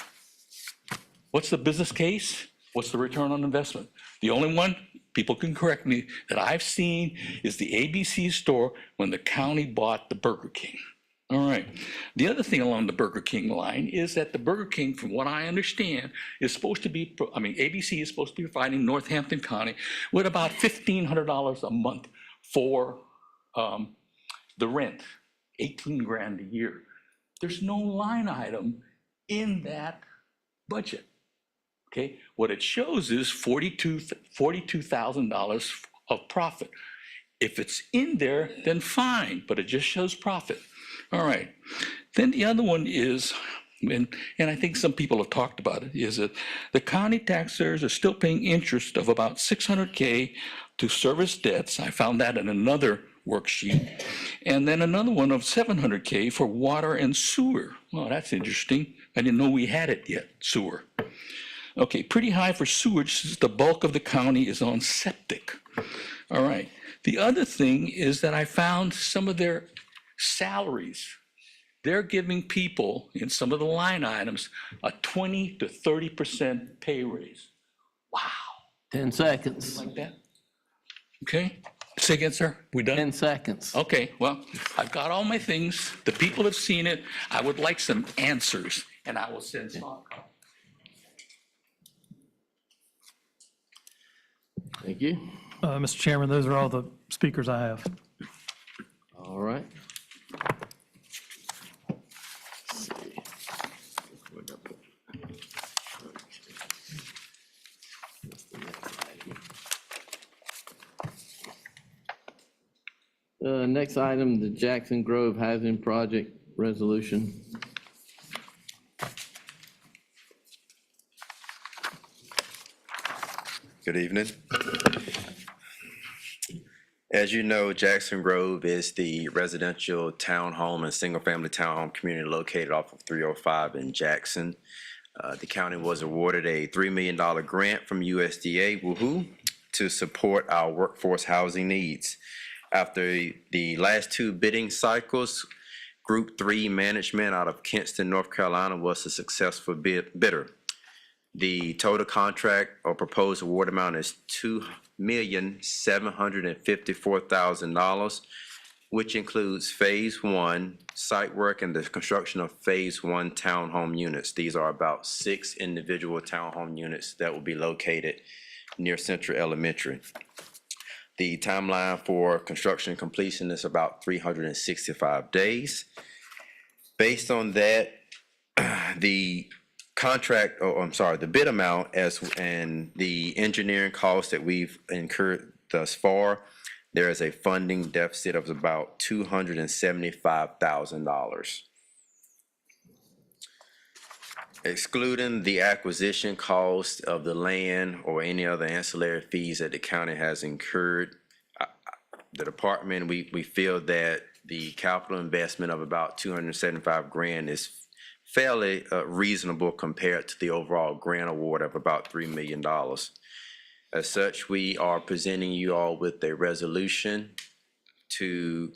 What's the business case? What's the return on investment? The only one, people can correct me, that I've seen is the ABC store when the county bought the Burger King. All right. The other thing along the Burger King line is that the Burger King, from what I understand, is supposed to be, ABC is supposed to be providing Northampton County with about $1,500 a month for the rent. 18 grand a year. There's no line item in that budget. Okay, what it shows is $42,000 of profit. If it's in there, then fine, but it just shows profit. All right. Then the other one is, and I think some people have talked about it, is that the county taxpayers are still paying interest of about $600K to service debts. I found that in another worksheet. And then another one of $700K for water and sewer. Well, that's interesting. I didn't know we had it yet, sewer. Okay, pretty high for sewage since the bulk of the county is on septic. All right. The other thing is that I found some of their salaries. They're giving people in some of the line items a 20 to 30% pay raise. Wow. 10 seconds. Like that? Okay. Say again, sir. We done? 10 seconds. Okay, well, I've got all my things. The people have seen it. I would like some answers, and I will send some. Thank you. Mr. Chairman, those are all the speakers I have. All right. Let's see. Where'd I put- What's the next item? Next item, the Jackson Grove Housing Project Resolution. Good evening. As you know, Jackson Grove is the residential townhome and single-family townhome community located off of 305 in Jackson. The county was awarded a $3 million grant from USDA, woohoo, to support our workforce housing needs. After the last two bidding cycles, Group 3 Management out of Kinston, North Carolina was a successful bidder. The total contract or proposed award amount is $2,754,000, which includes Phase 1 site work and the construction of Phase 1 townhome units. These are about 6 individual townhome units that will be located near Central Elementary. The timeline for construction completion is about 365 days. Based on that, the bid amount and the engineering costs that we've incurred thus far, there is a funding deficit of about $275,000. Excluding the acquisition cost of the land or any other ancillary fees that the county has incurred, the department, we feel that the capital investment of about $275,000 is fairly reasonable compared to the overall grant award of about $3 million. As such, we are presenting you all with a resolution to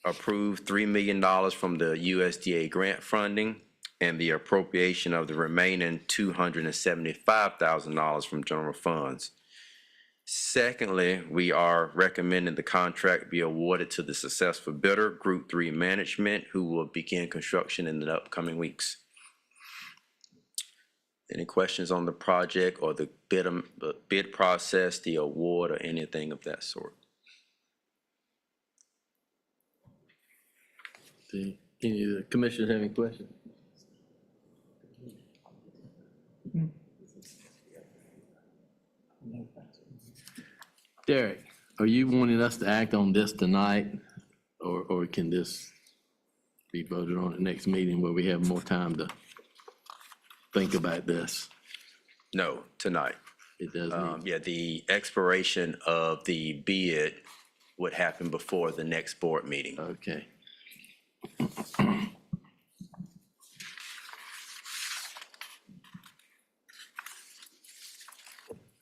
approve $3 million from the USDA grant funding and the appropriation of the remaining $275,000 from general funds. Secondly, we are recommending the contract be awarded to the successful bidder, Group 3 Management, who will begin construction in the upcoming weeks. Any questions on the project or the bid process, the award, or anything of that sort? Any of the commissioners have any questions? Derek, are you wanting us to act on this tonight, or can this be voted on at next meeting where we have more time to think about this? No, tonight. It does need, Yeah, the expiration of the bid would happen before the next board meeting. okay.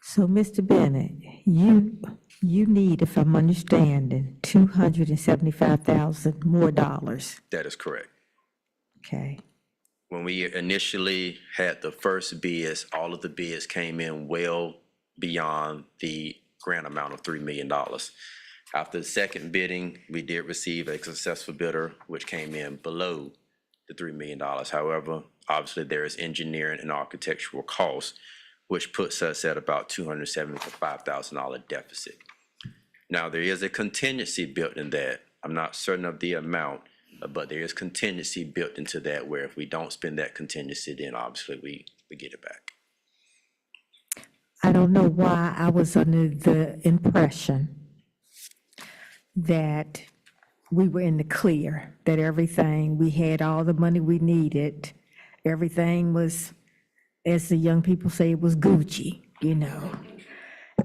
So, Mr. Bennett, you need, if I'm understanding, $275,000 more dollars, That is correct. okay? When we initially had the first bids, all of the bids came in well beyond the grant amount of $3 million. After the second bidding, we did receive a successful bidder, which came in below the $3 million. However, obviously there is engineering and architectural costs, which puts us at about $275,000 deficit. Now, there is a contingency built in that. I'm not certain of the amount, But there is contingency built into that where if we don't spend that contingency, then obviously we get it back. I don't know why I was under the impression that we were in the clear, that everything, we had all the money we needed. Everything was, as the young people say, it was Gucci, you know,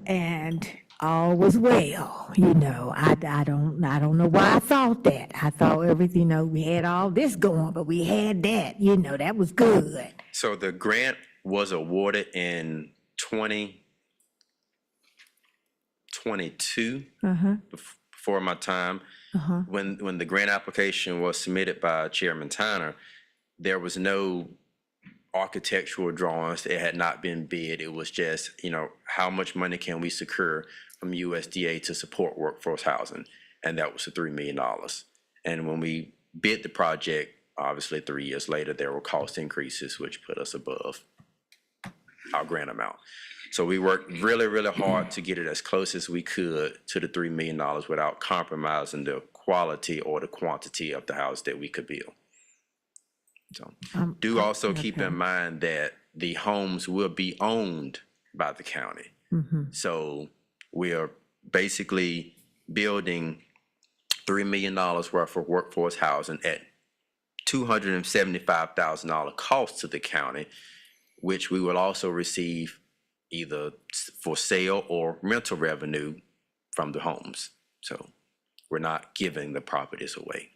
and all was well, you know. I don't know why I thought that. I thought everything, you know, we had all this going, but we had that, you know, that was good. So the grant was awarded in 2022, before my time. When the grant application was submitted by Chairman Tyner, there was no architectural drawings. It had not been bid. It was just, you know, how much money can we secure from USDA to support workforce housing? And that was the $3 million. And when we bid the project, obviously 3 years later, there were cost increases, which put us above our grant amount. So we worked really, really hard to get it as close as we could to the $3 million without compromising the quality or the quantity of the house that we could build. So do also keep in mind that the homes will be owned by the county. So we are basically building $3 million worth of workforce housing at $275,000 cost to the county, which we will also receive either for sale or rental revenue from the homes. So we're not giving the properties away.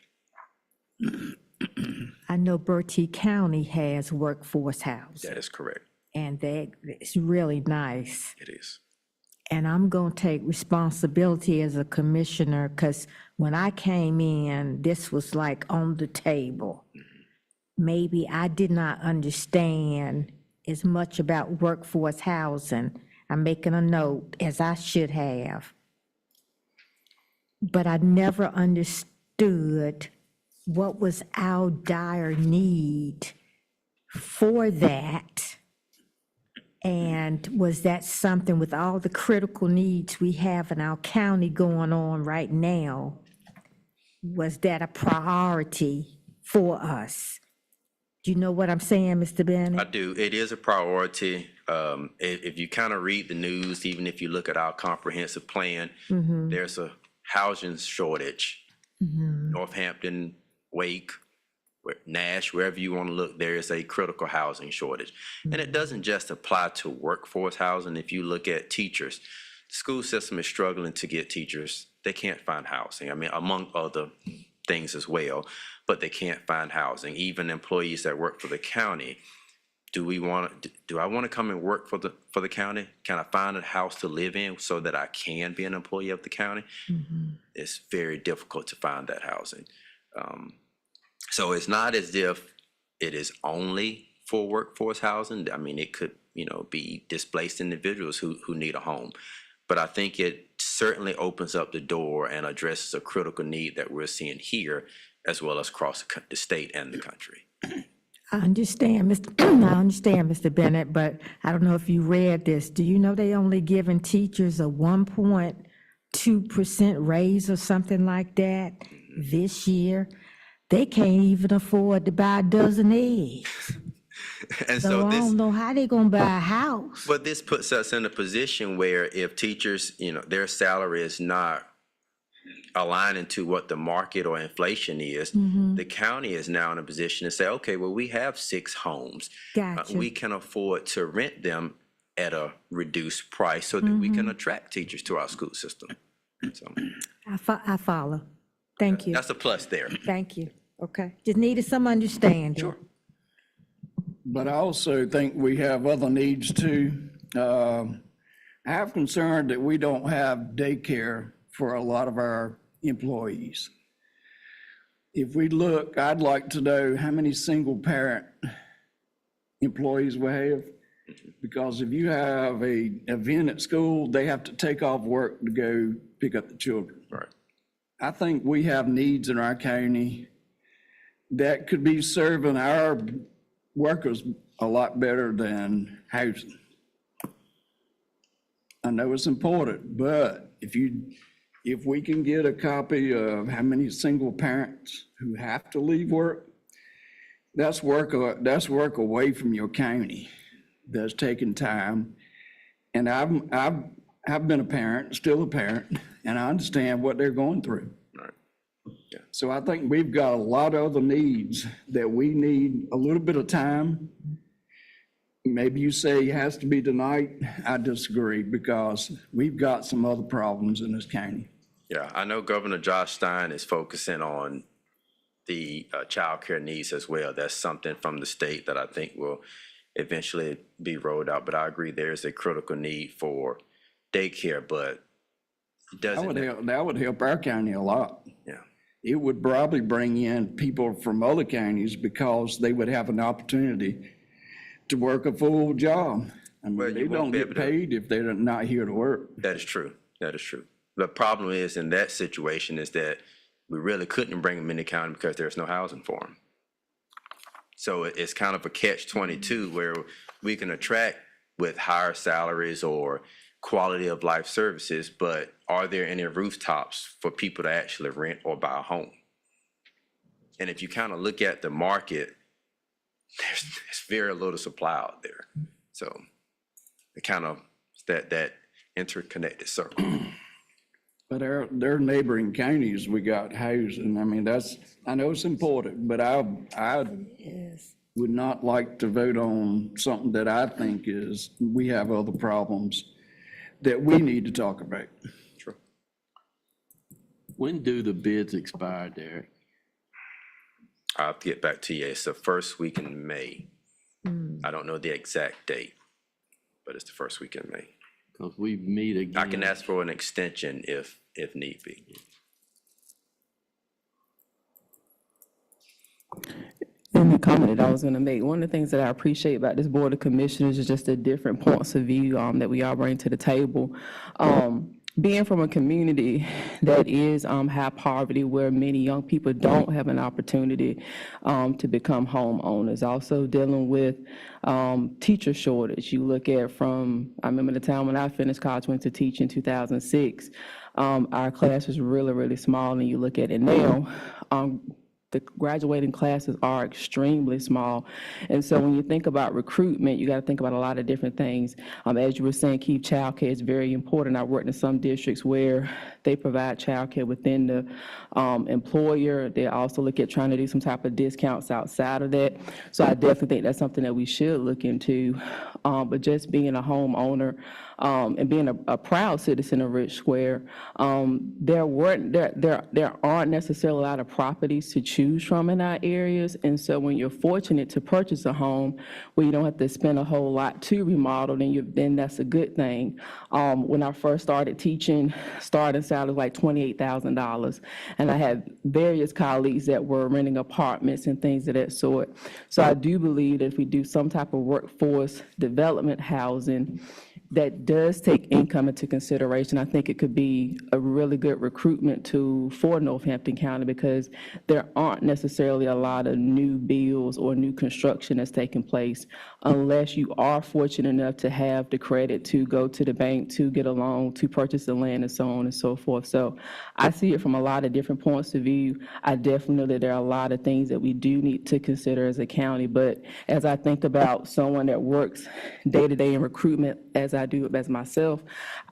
I know Bertie County has workforce housing, That is correct. and it's really nice. It is. And I'm going to take responsibility as a commissioner, because when I came in, this was like on the table. Maybe I did not understand as much about workforce housing. I'm making a note, as I should have. But I never understood what was our dire need for that. And was that something, with all the critical needs we have in our county going on right now, was that a priority for us? Do you know what I'm saying, Mr. I Bennett? do. It is a priority. If you kind of read the news, even if you look at our comprehensive plan, there's a housing shortage. Northampton, Wake, Nash, wherever you want to look, there is a critical housing shortage. And it doesn't just apply to workforce housing. If you look at teachers, the school system is struggling to get teachers. They can't find housing. I mean, among other things as well, but they can't find housing. Even employees that work for the county, do I want to come and work for the county? Can I find a house to live in so that I can be an employee of the county? It's very difficult to find that housing. So it's not as if it is only for workforce housing. I mean, it could, be displaced individuals who need a home. But I think it certainly opens up the door and addresses a critical need that we're seeing here, as well as across the state and the country. I understand, Mr. Bennett, but I don't know if you read this. Do you know they only giving teachers a 1.2% raise or something like that this year? They can't even afford to buy a dozen eggs. And So I don't know how they gonna buy a house. But this puts us in a position where if teachers, their salary is not aligning to what the market or inflation is, the county is now in a position to say, okay, well, we have 6 homes. Gotcha. We can afford to rent them at a reduced price so that we can attract teachers to our school system. So I follow. Thank you. that's a plus there. Thank you. Okay. Just needed some understanding. Sure. But I also think we have other needs too. I have concern that we don't have daycare for a lot of our employees. If we look, I'd like to know how many single parent employees we have. Because if you have an event at school, they have to take off work to go pick up the children. Right. I think we have needs in our county that could be serving our workers a lot better than housing. I know it's important, but if you if we can get a copy of how many single parents who have to leave work, that's work away from your county that's taking time. And I've been a parent, still a parent, and I understand what they're going through. Right. Yeah. So I think we've got a lot of other needs that we need a little bit of time. Maybe you say it has to be tonight. I disagree because we've got some other problems in this county. Yeah, I know Governor Josh Stein is focusing on the childcare needs as well. That's something from the state that I think will eventually be rolled out. But I agree there is a critical need for daycare, but it doesn't. That would help our county a lot. Yeah, It would probably bring in people from other counties because they would have an opportunity to work a full job. I Well, mean, you they don't won't be get able to- paid if they're not here to work. that is true. That is true. The problem is in that situation is that we really couldn't bring them into county because there's no housing for them. So it's kind of a catch-22 where we can attract with higher salaries or quality of life services, but are there any rooftops for people to actually rent or buy a home? And if you kind of look at the market, there's very little supply out there. So it kind of, that interconnected circle. But their neighboring counties, we got housing. I mean, I know it's important, but I would not like to vote on something that I think we have other problems that we need to talk about. True. When do the bids expire, Derek? I'll get back to you. It's the first week in May. I don't know the exact date, but it's the first week in May. Because we meet again. I can ask for an extension if need be. And the comment that I was going to make, one of the things that I appreciate about this Board of Commissioners is just the different points of view that we all bring to the table. Being from a community that is high poverty, where many young people don't have an opportunity to become homeowners. Also dealing with teacher shortage. You look at I remember the time when I finished college, went to teach in 2006. Our class was really, really small, and you look at it now, the graduating classes are extremely small. And so when you think about recruitment, you got to think about a lot of different things. As you were saying, Keith, childcare is very important. I worked in some districts where they provide childcare within the employer. They also look at trying to do some type of discounts outside of that. So I definitely think that's something that we should look into. But just being a homeowner and being a proud citizen of Rich Square, there aren't necessarily a lot of properties to choose from in our areas. And so when you're fortunate to purchase a home where you don't have to spend a whole lot to remodel, then that's a good thing. When I first started teaching, starting salary was like $28,000. And I had various colleagues that were renting apartments and things of that sort. So I do believe that if we do some type of workforce development housing that does take income into consideration, I think it could be a really good recruitment tool for Northampton County, because there aren't necessarily a lot of new builds or new construction that's taking place unless you are fortunate enough to have the credit to go to the bank to get a loan, to purchase the land, and so on and so forth. So I see it from a lot of different points of view. I definitely know that there are a lot of things that we do need to consider as a county, but as I think about someone that works day-to-day in recruitment, as I do as myself,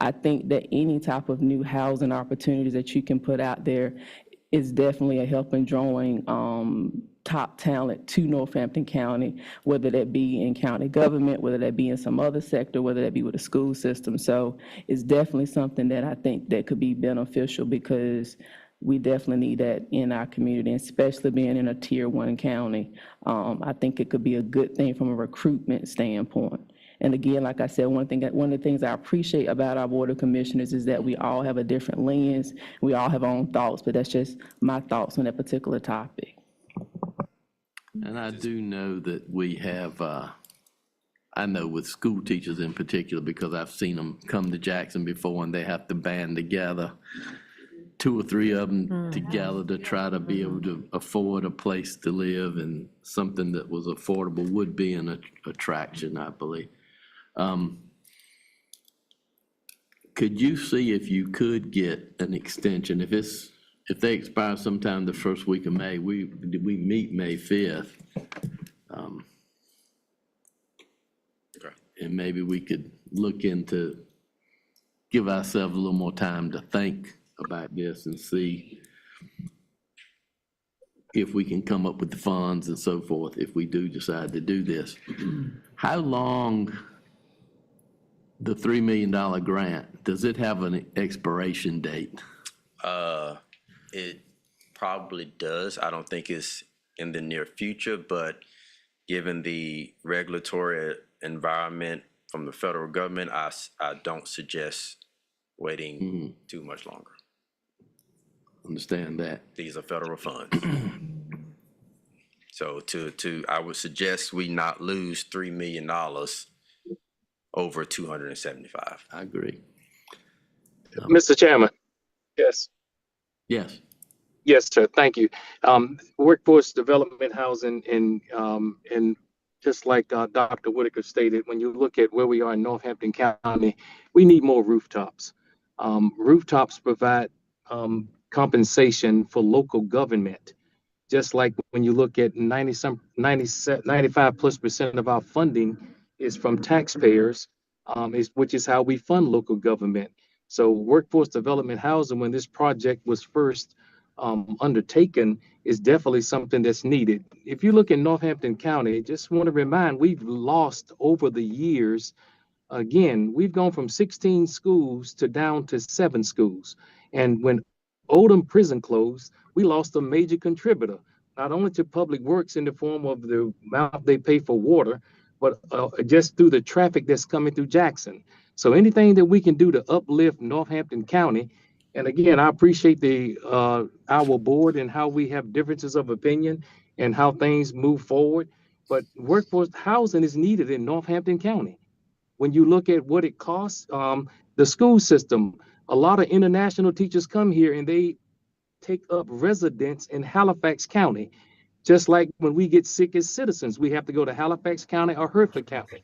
I think that any type of new housing opportunities that you can put out there is definitely a help in drawing top talent to Northampton County, whether that be in county government, whether that be in some other sector, whether that be with the school system. So it's definitely something that I think that could be beneficial, because we definitely need that in our community, especially being in a Tier 1 county. I think it could be a good thing from a recruitment standpoint. And again, like I said, one of the things I appreciate about our Board of Commissioners is that we all have a different lens. We all have our own thoughts, but that's just my thoughts on that particular topic. And I do know that we have, I know with school teachers in particular, because I've seen them come to Jackson before and they have to band together, 2 or 3 of them together to try to be able to afford a place to live, and something that was affordable would be an attraction, I believe. Could you see if you could get an extension? If they expire sometime the first week of May, we meet May 5th. Okay. And maybe we could look into, give ourselves a little more time to think about this and see if we can come up with the funds and so forth, if we do decide to do this. How long, the $3 million grant, does it have an expiration date? It probably does. I don't think it's in the near future, but given the regulatory environment from the federal government, I don't suggest waiting too much longer. Understand that. These are federal funds. So I would suggest we not lose $3 million over 275. I agree. Mr. Chairman. Yes. Yes. Yes, sir. Thank you. Workforce development housing and just like Dr. Whitaker stated, when you look at where we are in Northampton County, we need more rooftops. Rooftops provide compensation for local government. Just like when you look at 95+% of our funding is from taxpayers, which is how we fund local government. So workforce development housing, when this project was first undertaken, is definitely something that's needed. If you look at Northampton County, just want to remind, we've lost over the years. Again, we've gone from 16 schools to down to 7 schools. And when Oldham Prison closed, we lost a major contributor, not only to public works in the form of the amount they pay for water, but just through the traffic that's coming through Jackson. So anything that we can do to uplift Northampton County, and again, I appreciate our board and how we have differences of opinion and how things move forward, but workforce housing is needed in Northampton County. When you look at what it costs, the school system, a lot of international teachers come here and they take up residence in Halifax County. Just like when we get sick as citizens, we have to go to Halifax County or Hertford County.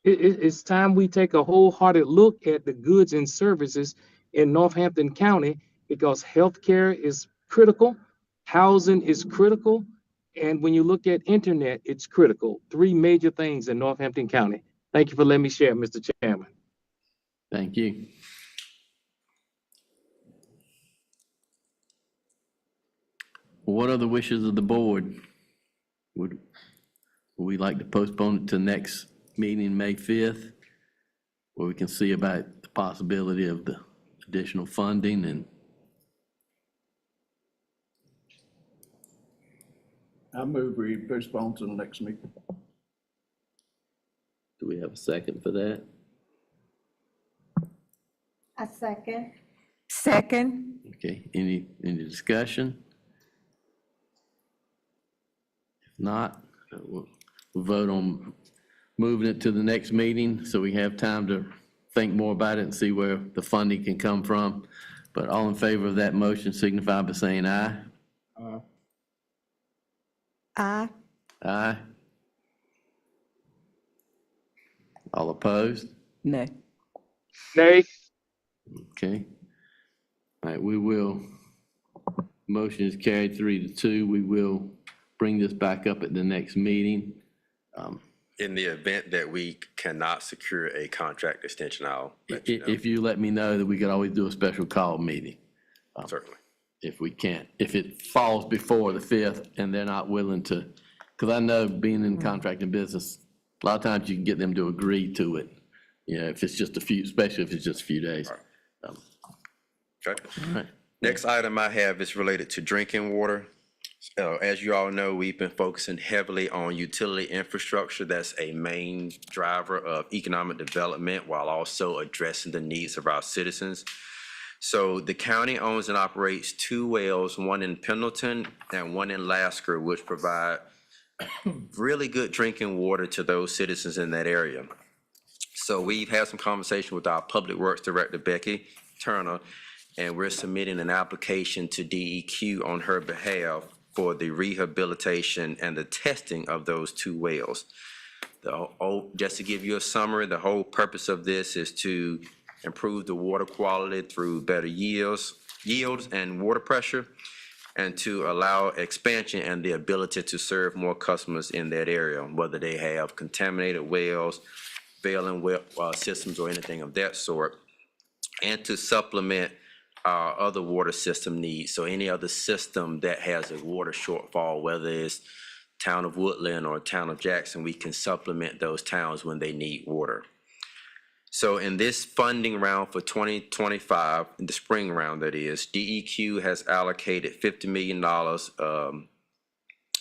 It's time we take a wholehearted look at the goods and services in Northampton County, because healthcare is critical, housing is critical, and when you look at internet, it's critical. 3 major things in Northampton County. Thank you for letting me share, Mr. Chairman. Thank you. What are the wishes of the board? Would we like to postpone it to next meeting, May 5th, where we can see about the possibility of the additional funding? And I move we postpone to the next meeting. do we have a second for that? A second. Second. Okay, any discussion? If not, we'll vote on moving it to the next meeting so we have time to think more about it and see where the funding can come from. But all in favor of that motion signify by saying aye. Aye. Aye. All opposed? Nay. Nay. Okay. All right, we will, motion is carried 3-2. We will bring this back up at the next meeting. In the event that we cannot secure a contract extension, I'll let you know. If you let me know, that we could always do a special call meeting. Certainly. If we can't, if it falls before the 5th and they're not willing to, because I know being in contracting business, a lot of times you can get them to agree to it. You know, if it's just a few, especially if it's just a few days. Okay. All right. Next item I have is related to drinking water. As you all know, we've been focusing heavily on utility infrastructure. That's a main driver of economic development while also addressing the needs of our citizens. So the county owns and operates 2 wells, one in Pendleton and one in Lasker, which provide really good drinking water to those citizens in that area. So we've had some conversation with our Public Works Director, Becky Turner, and we're submitting an application to DEQ on her behalf for the rehabilitation and the testing of those 2 wells. Just to give you a summary, the whole purpose of this is to improve the water quality through better yields and water pressure, and to allow expansion and the ability to serve more customers in that area, whether they have contaminated wells, failing well systems, or anything of that sort, and to supplement our other water system needs. So any other system that has a water shortfall, whether it's town of Woodland or town of Jackson, we can supplement those towns when they need water. So in this funding round for 2025, in the spring round that is, DEQ has allocated $50 million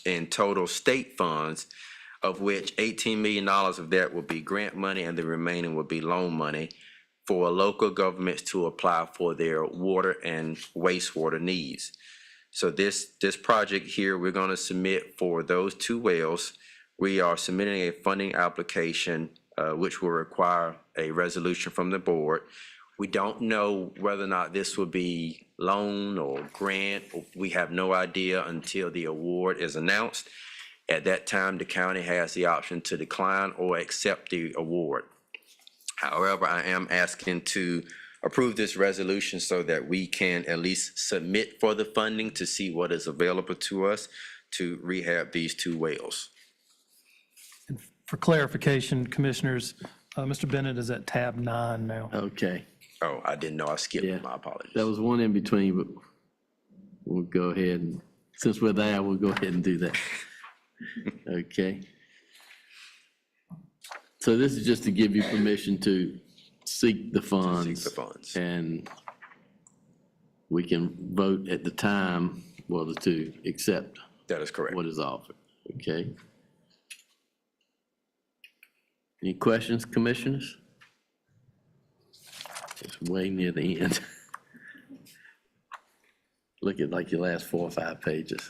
in total state funds, of which $18 million of that will be grant money and the remaining will be loan money for local governments to apply for their water and wastewater needs. So this project here, we're going to submit for those 2 wells. We are submitting a funding application which will require a resolution from the board. We don't know whether or not this will be loan or grant. We have no idea until the award is announced. At that time, the county has the option to decline or accept the award. However, I am asking to approve this resolution so that we can at least submit for the funding to see what is available to us to rehab these 2 wells. For clarification, Commissioners, Mr. Bennett is at tab 9 now. Okay. Oh, I didn't know I skipped Yeah. it. My apologies. There was one in between, but we'll go ahead and, since we're there, we'll go ahead and do that. Okay. So this is just to give you permission to seek the funds. Seek the funds. And we can vote at the time whether to accept That is correct. what is offered, okay? Any questions, commissioners? It's way near the end. Look at like your last 4 or 5 pages.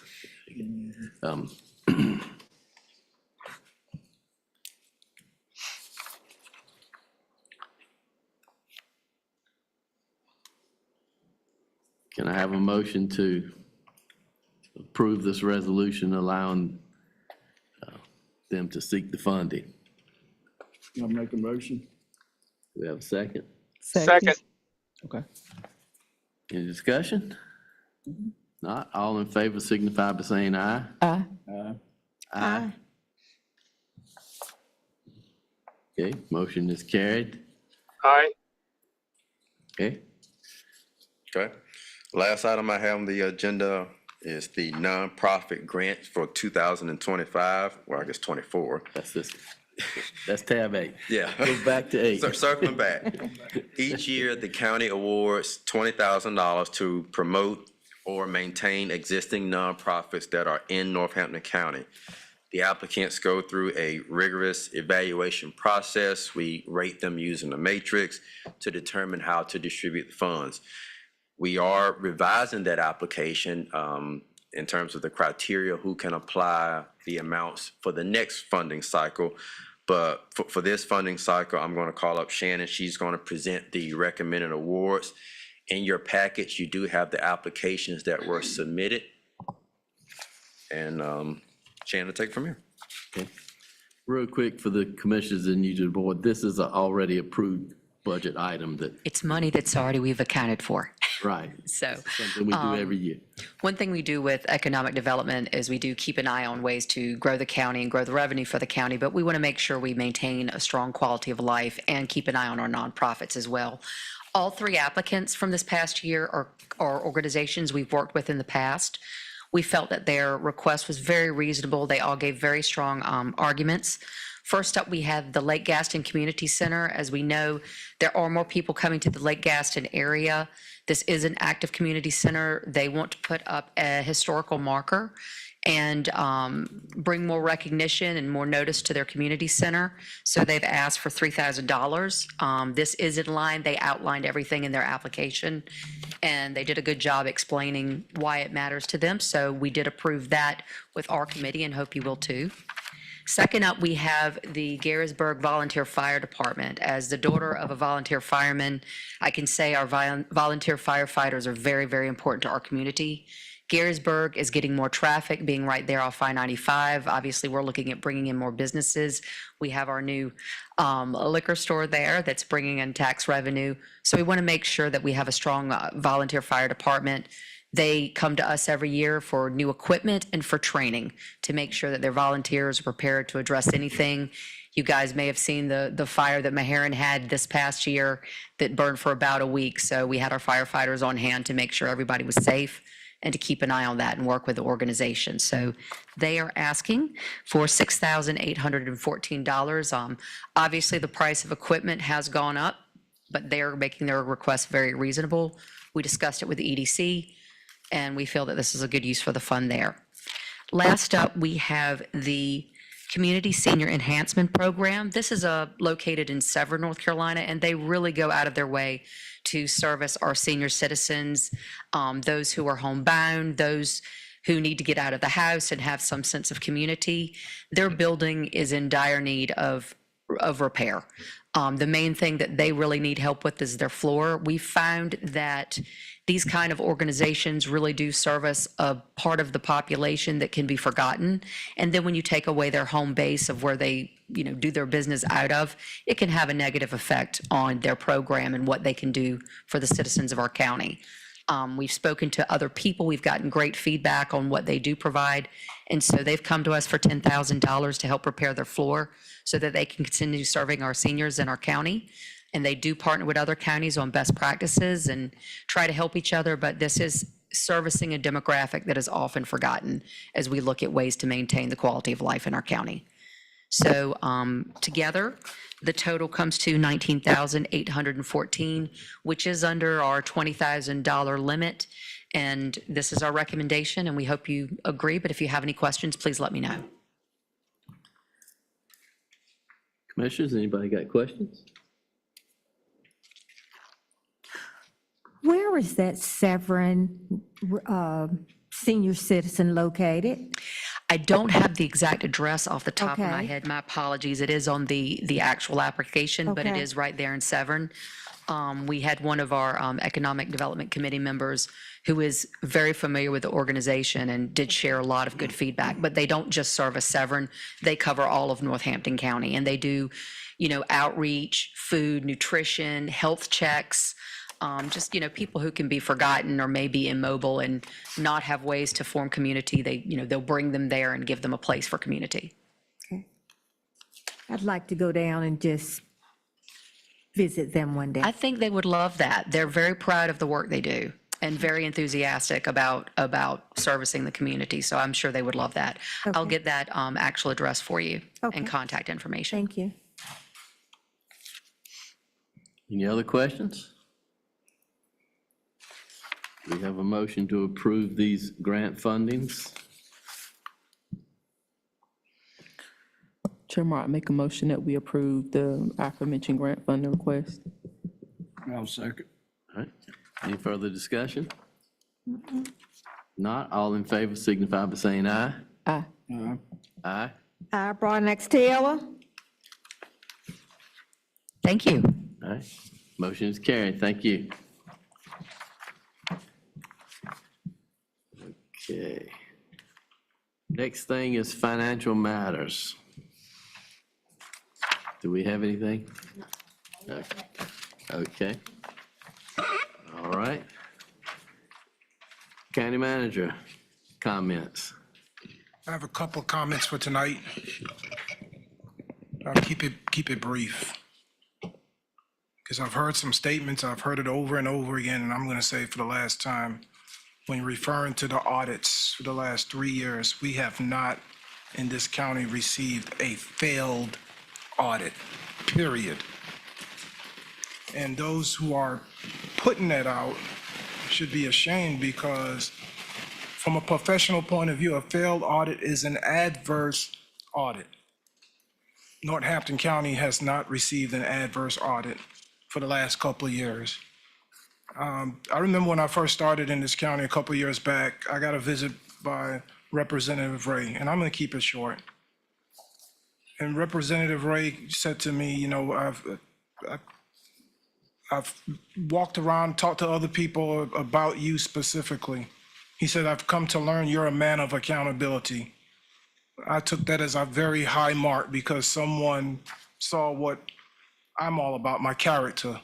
Can I have a motion to approve this resolution allowing them to seek the funding? I'll make a motion. Do we have a second? Second. Okay. Any discussion? Not, all in favor signify by saying aye. Aye. Aye. Okay, motion is carried. Aye. Okay, Okay. Last item I have on the agenda is the nonprofit grant for 2025, well, I guess 24. that's this, that's tab 8. Yeah. Go back to 8. So circling back, each year, the county awards $20,000 to promote or maintain existing nonprofits that are in Northampton County. The applicants go through a rigorous evaluation process. We rate them using a matrix to determine how to distribute the funds. We are revising that application in terms of the criteria, who can apply the amounts for the next funding cycle. But for this funding cycle, I'm going to call up Shannon. She's going to present the recommended awards. In your package, you do have the applications that were submitted. And Shannon, take it from here. Okay. Real quick for the commissioners and you to the board, this is an already approved budget item that, It's money that's already we've accounted for. right, So something we do every year. one thing we do with economic development is we do keep an eye on ways to grow the county and grow the revenue for the county, but we want to make sure we maintain a strong quality of life and keep an eye on our nonprofits as well. All 3 applicants from this past year are organizations we've worked with in the past. We felt that their request was very reasonable. They all gave very strong arguments. First up, we have the Lake Gaston Community Center. As we know, there are more people coming to the Lake Gaston area. This is an active community center. They want to put up a historical marker and bring more recognition and more notice to their community center. So they've asked for $3,000. This is in line. They outlined everything in their application, and they did a good job explaining why it matters to them. So we did approve that with our committee and hope you will too. Second up, we have the Garrisburg Volunteer Fire Department. As the daughter of a volunteer fireman, I can say our volunteer firefighters are very, very important to our community. Garysburg is getting more traffic, being right there off I-95. Obviously, we're looking at bringing in more businesses. We have our new liquor store there that's bringing in tax revenue. So we want to make sure that we have a strong volunteer fire department. They come to us every year for new equipment and for training to make sure that their volunteers are prepared to address anything. You guys may have seen the fire that Meharon had this past year that burned for about a week. So we had our firefighters on hand to make sure everybody was safe and to keep an eye on that and work with the organization. So they are asking for $6,814. Obviously, the price of equipment has gone up, but they're making their request very reasonable. We discussed it with the EDC, and we feel that this is a good use for the fund there. Last up, we have the Community Senior Enhancement Program. This is located in Severn, North Carolina, and they really go out of their way to service our senior citizens, those who are homebound, those who need to get out of the house and have some sense of community. Their building is in dire need of repair. The main thing that they really need help with is their floor. We found that these kind of organizations really do service a part of the population that can be forgotten. And then when you take away their home base of where they, do their business out of, it can have a negative effect on their program and what they can do for the citizens of our county. We've spoken to other people. We've gotten great feedback on what they do provide. And so they've come to us for $10,000 to help repair their floor so that they can continue serving our seniors in our county. And they do partner with other counties on best practices and try to help each other. But this is servicing a demographic that is often forgotten as we look at ways to maintain the quality of life in our county. So together, the total comes to $19,814, which is under our $20,000 limit. And this is our recommendation, and we hope you agree. But if you have any questions, please let me know. Commissioners, anybody got questions? Where is that Severn senior citizen located? I don't have the exact address off the top of my Okay. head. My apologies. It is on the actual application, but it Okay. is right there in Severn. We had one of our Economic Development Committee members who is very familiar with the organization and did share a lot of good feedback. But they don't just service Severn. They cover all of Northampton County, and they do, outreach, food, nutrition, health checks, just, people who can be forgotten or maybe immobile and not have ways to form community. They'll bring them there and give them a place for community. I'd like to go down and just visit them one day. I think they would love that. They're very proud of the work they do and very enthusiastic about servicing the community. So I'm sure they would love that. I'll Okay. get that actual address for you Okay. and contact information. Thank you. Any other questions? We have a motion to approve these grant fundings. Chairman, I make a motion that we approve the aforementioned grant funding request. I'll second. All right, any further discussion? Not, all in favor signify by saying aye. Aye. Aye. Broadnax Taylor? Thank you. All right, motion is carried, thank you. Okay. Next thing is financial matters. Do we have anything? Okay. All right. County manager, comments. I have a couple of comments for tonight. I'll keep it brief. Because I've heard some statements, I've heard it over and over again, and I'm going to say it for the last time. When referring to the audits for the last 3 years, we have not in this county received a failed audit, period. And those who are putting that out should be ashamed because from a professional point of view, a failed audit is an adverse audit. Northampton County has not received an adverse audit for the last couple of years. I remember when I first started in this county a couple of years back, I got a visit by Representative Ray, and I'm going to keep it short. And Representative Ray said to me, I've walked around, talked to other people about you specifically, He said, "I've come to learn you're a man of accountability." I took that as a very high mark because someone saw what I'm all about, my character.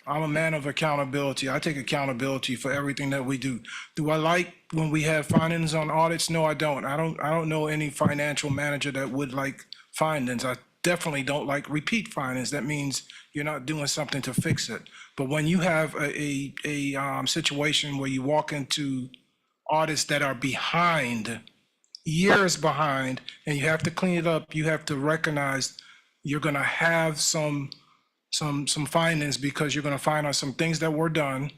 I'm a man of accountability. I take accountability for everything that we do. Do I like when we have findings on audits? No, I don't. I don't know any financial manager that would like findings. I definitely don't like repeat findings. That means you're not doing something to fix it. But when you have a situation where you walk into audits that are behind, years behind, and you have to clean it up, you have to recognize you're gonna have some findings because you're gonna find out some things that were done.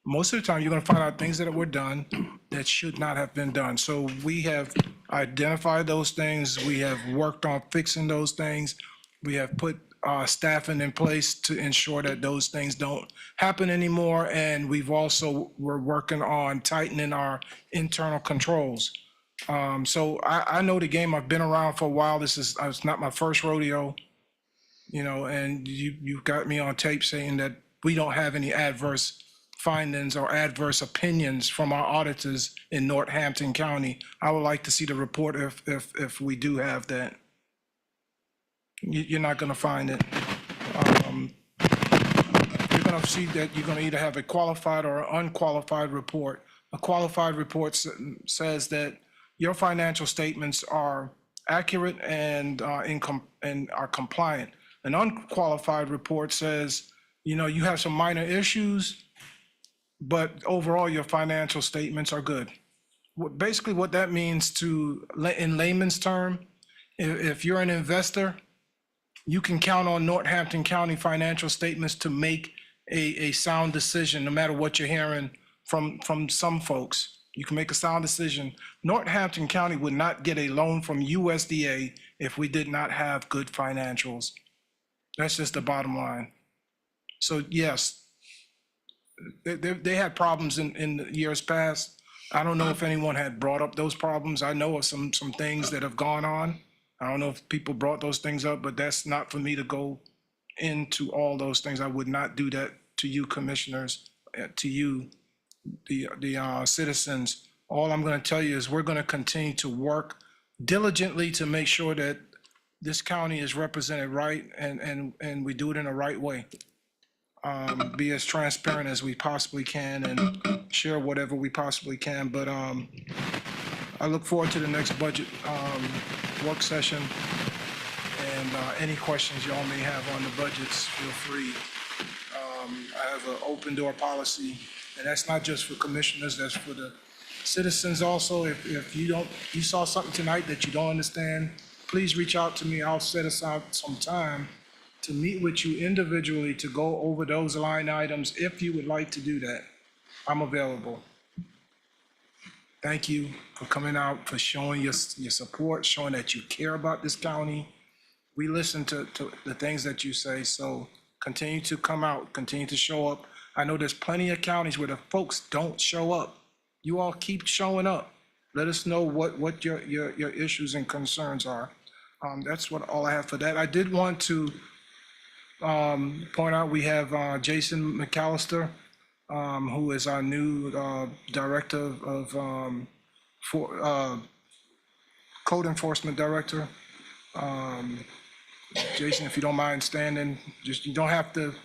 Most of the time, you're gonna find out things that were done that should not have been done. So we have identified those things. We have worked on fixing those things. We have put staffing in place to ensure that those things don't happen anymore. And we're working on tightening our internal controls. So I know the game. I've been around for a while. It's not my first rodeo, and you got me on tape saying that we don't have any adverse findings or adverse opinions from our auditors in Northampton County. I would like to see the report if we do have that. You're not going to find it. You're going to see that you're going to either have a qualified or unqualified report. A qualified report says that your financial statements are accurate and are compliant. An unqualified report says, you have some minor issues, but overall your financial statements are good. Basically what that means in layman's term, if you're an investor, you can count on Northampton County financial statements to make a sound decision, no matter what you're hearing from some folks. You can make a sound decision. Northampton County would not get a loan from USDA if we did not have good financials. That's just the bottom line. So yes, they had problems in the years past. I don't know if anyone had brought up those problems. I know of some things that have gone on. I don't know if people brought those things up, but that's not for me to go into all those things. I would not do that to you commissioners, to you, the citizens. All I'm going to tell you is we're going to continue to work diligently to make sure that this county is represented right and we do it in the right way. Be as transparent as we possibly can and share whatever we possibly can. But I look forward to the next budget work session. And any questions y'all may have on the budgets, feel free. I have an open door policy, and that's not just for commissioners, that's for the citizens also. If you saw something tonight that you don't understand, please reach out to me. I'll set aside some time to meet with you individually to go over those line items if you would like to do that. I'm available. Thank you for coming out, for showing your support, showing that you care about this county. We listen to the things that you say, so continue to come out, continue to show up. I know there's plenty of counties where the folks don't show up. You all keep showing up. Let us know what your issues and concerns are. That's all I have for that. I did want to point out we have Jason McAllister, who is our new director of code enforcement director. Jason, if you don't mind standing, you don't have to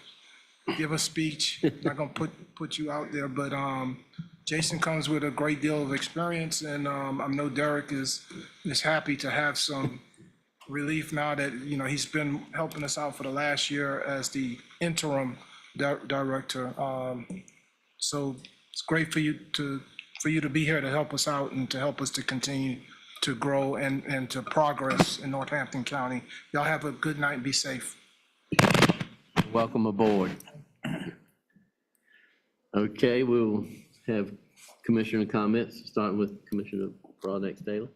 give a speech. I'm not gonna put you out there, but Jason comes with a great deal of experience, and I know Derek is happy to have some relief now that he's been helping us out for the last year as the interim director. So it's great for you to be here to help us out and to help us to continue to grow and to progress in Northampton County. Y'all have a good night and be safe. Welcome aboard. Okay, we'll have commissioner comments, starting with Commissioner Broadnax-Taylor.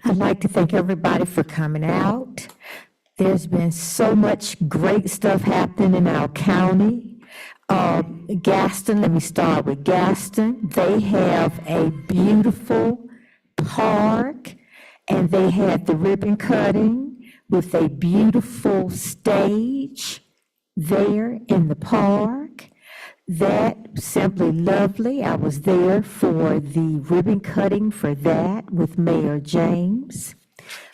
I'd like to thank everybody for coming out. There's been so much great stuff happening in our county. Gaston, let me start with Gaston. They have a beautiful park, and they had the ribbon cutting with a beautiful stage there in the park. that, simply lovely. I was there for the ribbon cutting for that with Mayor James.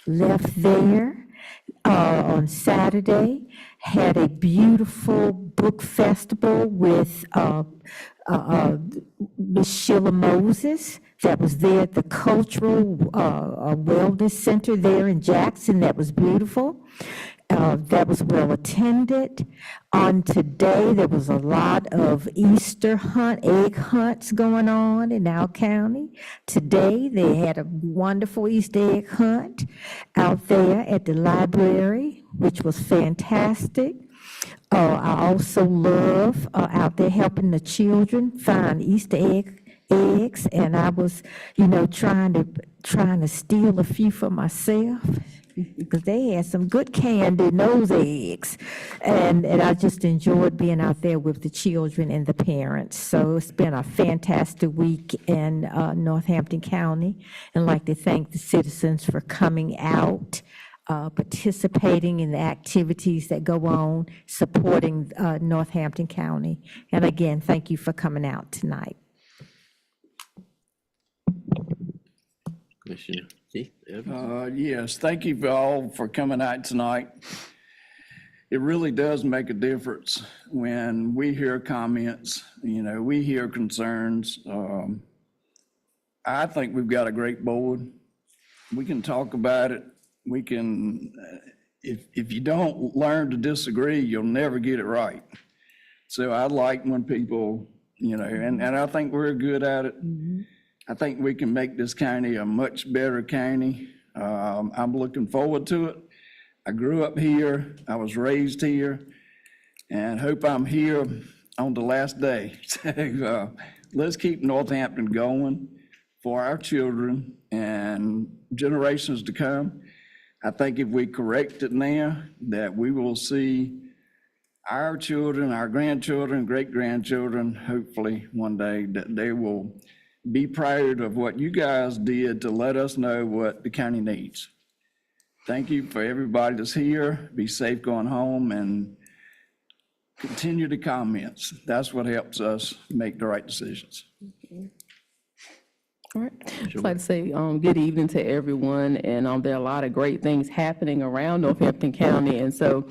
Left there on Saturday, had a beautiful book festival with Miss Sheila Moses that was there at the Cultural Wellness Center there in Jackson. That was beautiful. That was well attended. On today, there was a lot of Easter egg hunts going on in our county. Today, they had a wonderful Easter egg hunt out there at the library, which was fantastic. I also love out there helping the children find Easter eggs, and I was, trying to steal a few for myself, because they had some good candy in those eggs. And I just enjoyed being out there with the children and the parents. So it's been a fantastic week in Northampton County. And I'd like to thank the citizens for coming out, participating in the activities that go on, supporting Northampton County. And again, thank you for coming out tonight. Commissioner Keith Evans. Yes, thank you all for coming out tonight. It really does make a difference when we hear comments, we hear concerns. I think we've got a great board. We can talk about it. We can, if you don't learn to disagree, you'll never get it right. So I like when people, and I think we're good at it. I think we can make this county a much better county. I'm looking forward to it. I grew up here, I was raised here, and hope I'm here on the last day. So let's keep Northampton going for our children and generations to come. I think if we correct it now, that we will see our children, our grandchildren, great-grandchildren, hopefully one day, that they will be proud of what you guys did to let us know what the county needs. Thank you for everybody that's here. Be safe going home and continue the comments. That's what helps us make the right decisions. All right. I'd like to say good evening to everyone, and there are a lot of great things happening around Northampton County, and so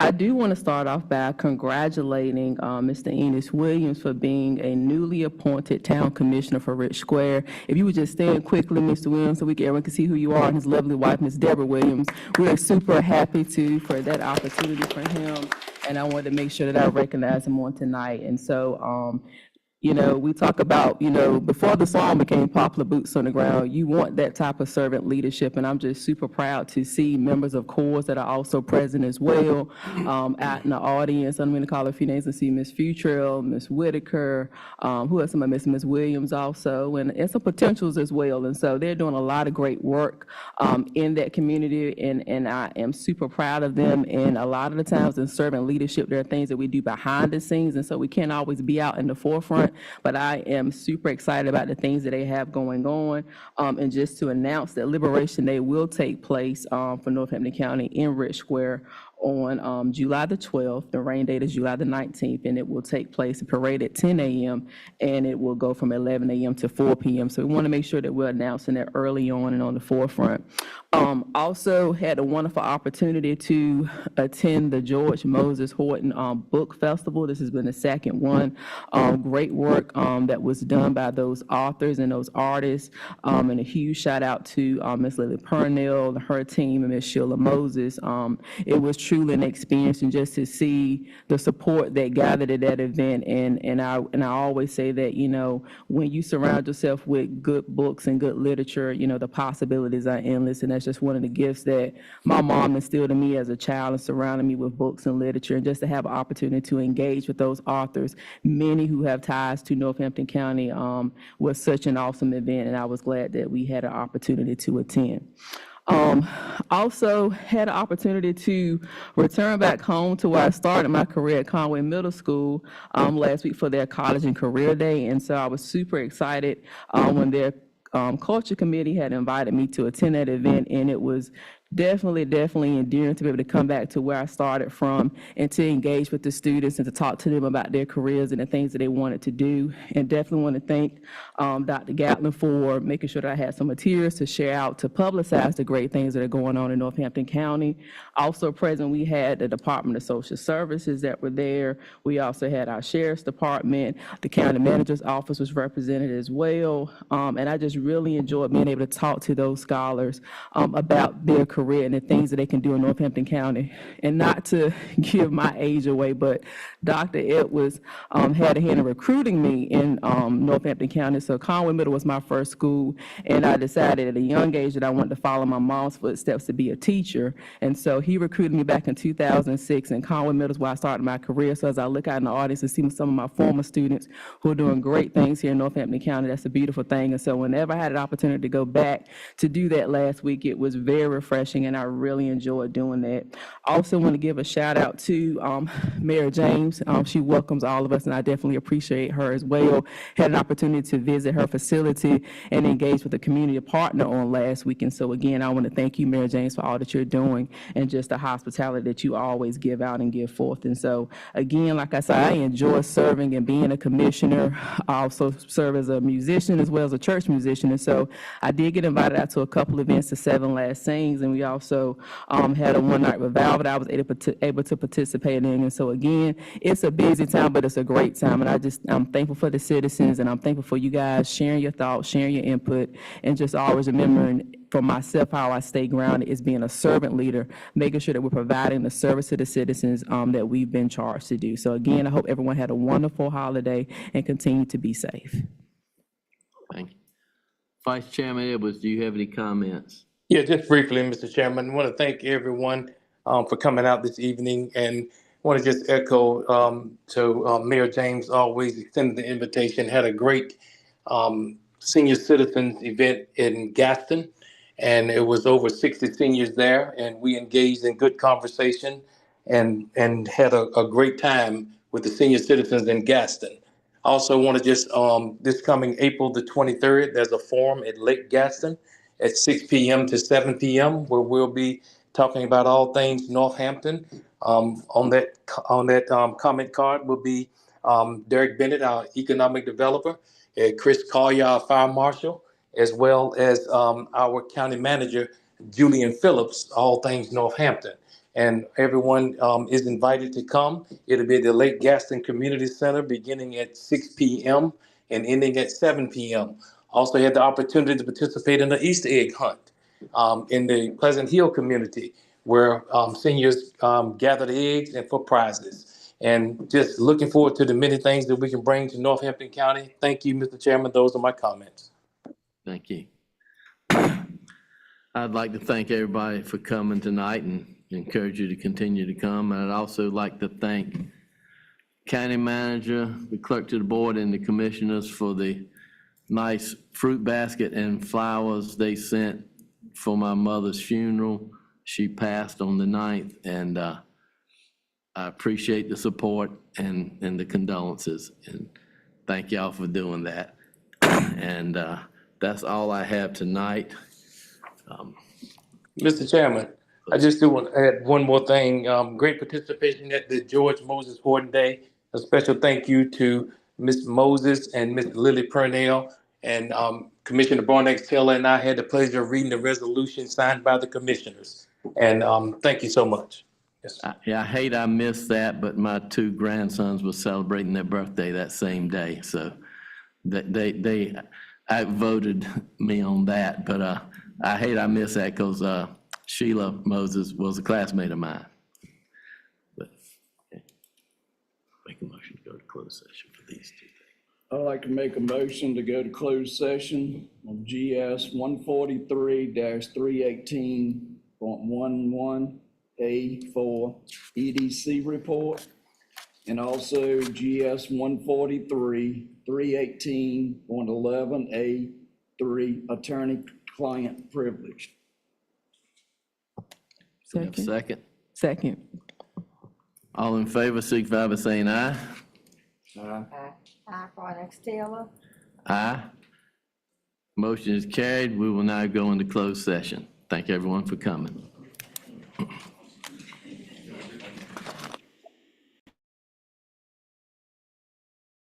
I do want to start off by congratulating Mr. Enos Williams for being a newly appointed town commissioner for Rich Square. If you would just stand quickly, Mr. Williams, so everyone can see who you are, and his lovely wife, Ms. Deborah Williams. We're super happy for that opportunity for him, and I wanted to make sure that I recognize him on tonight. And so we talk about, before the song became popular, Boots on the Ground, you want that type of servant leadership. And I'm just super proud to see members of CORES that are also present as well out in the audience. I'm going to call a few names and see Ms. Futrell, Ms. Whitaker, who else am I missing? Ms. Williams also, and some potentials as well. And so they're doing a lot of great work in that community, and I am super proud of them. And a lot of the times in servant leadership, there are things that we do behind the scenes, and so we can't always be out in the forefront. But I am super excited about the things that they have going on. And just to announce that Liberation Day will take place for Northampton County in Rich Square on July the 12th. The rain date is July the 19th, and it will take place, a parade at 10 a.m., and it will go from 11 a.m. to 4 p.m. So we want to make sure that we're announcing that early on and on the forefront. Also had a wonderful opportunity to attend the George Moses Horton Book Festival. This has been the second one. Great work that was done by those authors and those artists, and a huge shout out to Ms. Lily Purnell, her team, and Ms. Sheila Moses. It was truly an experience, and just to see the support that gathered at that event. And I always say that, when you surround yourself with good books and good literature, the possibilities are endless. And that's just one of the gifts that my mom instilled in me as a child, and surrounded me with books and literature. And just to have an opportunity to engage with those authors, many who have ties to Northampton County, was such an awesome event. And I was glad that we had an opportunity to attend. Also had an opportunity to return back home to where I started my career at Conway Middle School last week for their College and Career Day. And so I was super excited when their culture committee had invited me to attend that event, and it was definitely endearing to be able to come back to where I started from and to engage with the students and to talk to them about their careers and the things that they wanted to do. And definitely want to thank Dr. Gatlin for making sure that I had some materials to share out to publicize the great things that are going on in Northampton County. Also present, we had the Department of Social Services that were there. We also had our Sheriff's Department. The County Manager's Office was represented as well. And I just really enjoyed being able to talk to those scholars about their career and the things that they can do in Northampton County. And not to give my age away, but Dr. Edwards had a hand in recruiting me in Northampton County. So Conway Middle was my first school, and I decided at a young age that I wanted to follow my mom's footsteps to be a teacher. And so he recruited me back in 2006, and Conway Middle is where I started my career. So as I look out in the audience and see some of my former students who are doing great things here in Northampton County, that's a beautiful thing. And so whenever I had an opportunity to go back to do that last week, it was very refreshing, and I really enjoyed doing that. I also want to give a shout out to Mayor James. She welcomes all of us, and I definitely appreciate her as well. Had an opportunity to visit her facility and engage with a community partner on last week. And so again, I want to thank you, Mayor James, for all that you're doing and just the hospitality that you always give out and give forth. And so again, like I said, I enjoy serving and being a commissioner. I also serve as a musician as well as a church musician. And so I did get invited out to a couple events, the Seven Last Sings, and we also had a one-night revival that I was able to participate in. And so again, it's a busy time, but it's a great time. And I'm thankful for the citizens, and I'm thankful for you guys sharing your thoughts, sharing your input, and just always remembering for myself how I stay grounded is being a servant leader, making sure that we're providing the service to the citizens that we've been charged to do. So again, I hope everyone had a wonderful holiday and continue to be safe. Thank you. Vice Chairman Edwards, do you have any comments? Yeah, just briefly, Mr. Chairman, I want to thank everyone for coming out this evening, and want to just echo to Mayor James always extended the invitation, had a great senior citizens event in Gaston, and it was over 60 seniors there, and we engaged in good conversation and had a great time with the senior citizens in Gaston. Also want to just, this coming April the 23rd, there's a forum at Lake Gaston at 6 p.m. to 7 p.m. where we'll be talking about all things Northampton. On that comment card will be Derek Bennett, our economic developer, Chris Collier, our fire marshal, as well as our county manager, Julian Phillips, all things Northampton. And everyone is invited to come. It'll be at the Lake Gaston Community Center beginning at 6 p.m. and ending at 7 p.m. Also had the opportunity to participate in the Easter egg hunt in the Pleasant Hill community, where seniors gather the eggs and for prizes. And just looking forward to the many things that we can bring to Northampton County. Thank you, Mr. Chairman. Those are my comments. Thank you. I'd like to thank everybody for coming tonight and encourage you to continue to come. And I'd also like to thank County Manager, the Clerk to the Board, and the Commissioners for the nice fruit basket and flowers they sent for my mother's funeral. She passed on the 9th, and I appreciate the support and the condolences, and thank y'all for doing that. And that's all I have tonight. Mr. Chairman, I just do want to add one more thing. Great participation at the George Moses Horton Day. A special thank you to Ms. Moses and Ms. Lily Purnell, and Commissioner Barnex Taylor and I had the pleasure of reading the resolution signed by the commissioners. And thank you so much. Yes. I hate I missed that, but my 2 grandsons were celebrating their birthday that same day. So they outvoted me on that, but I hate I missed that because Sheila Moses was a classmate of mine. But okay. Make a motion to go to closed session for these 2 things. I'd like to make a motion to go to closed session on GS 143-318.11A4 EDC report, and also GS 143-318.11A3 attorney-client privilege. Do we have a second? Second. All in favor, signify by saying aye. Aye, Barnex Taylor. Aye. Motion is carried. We will now go into closed session. Thank everyone for coming.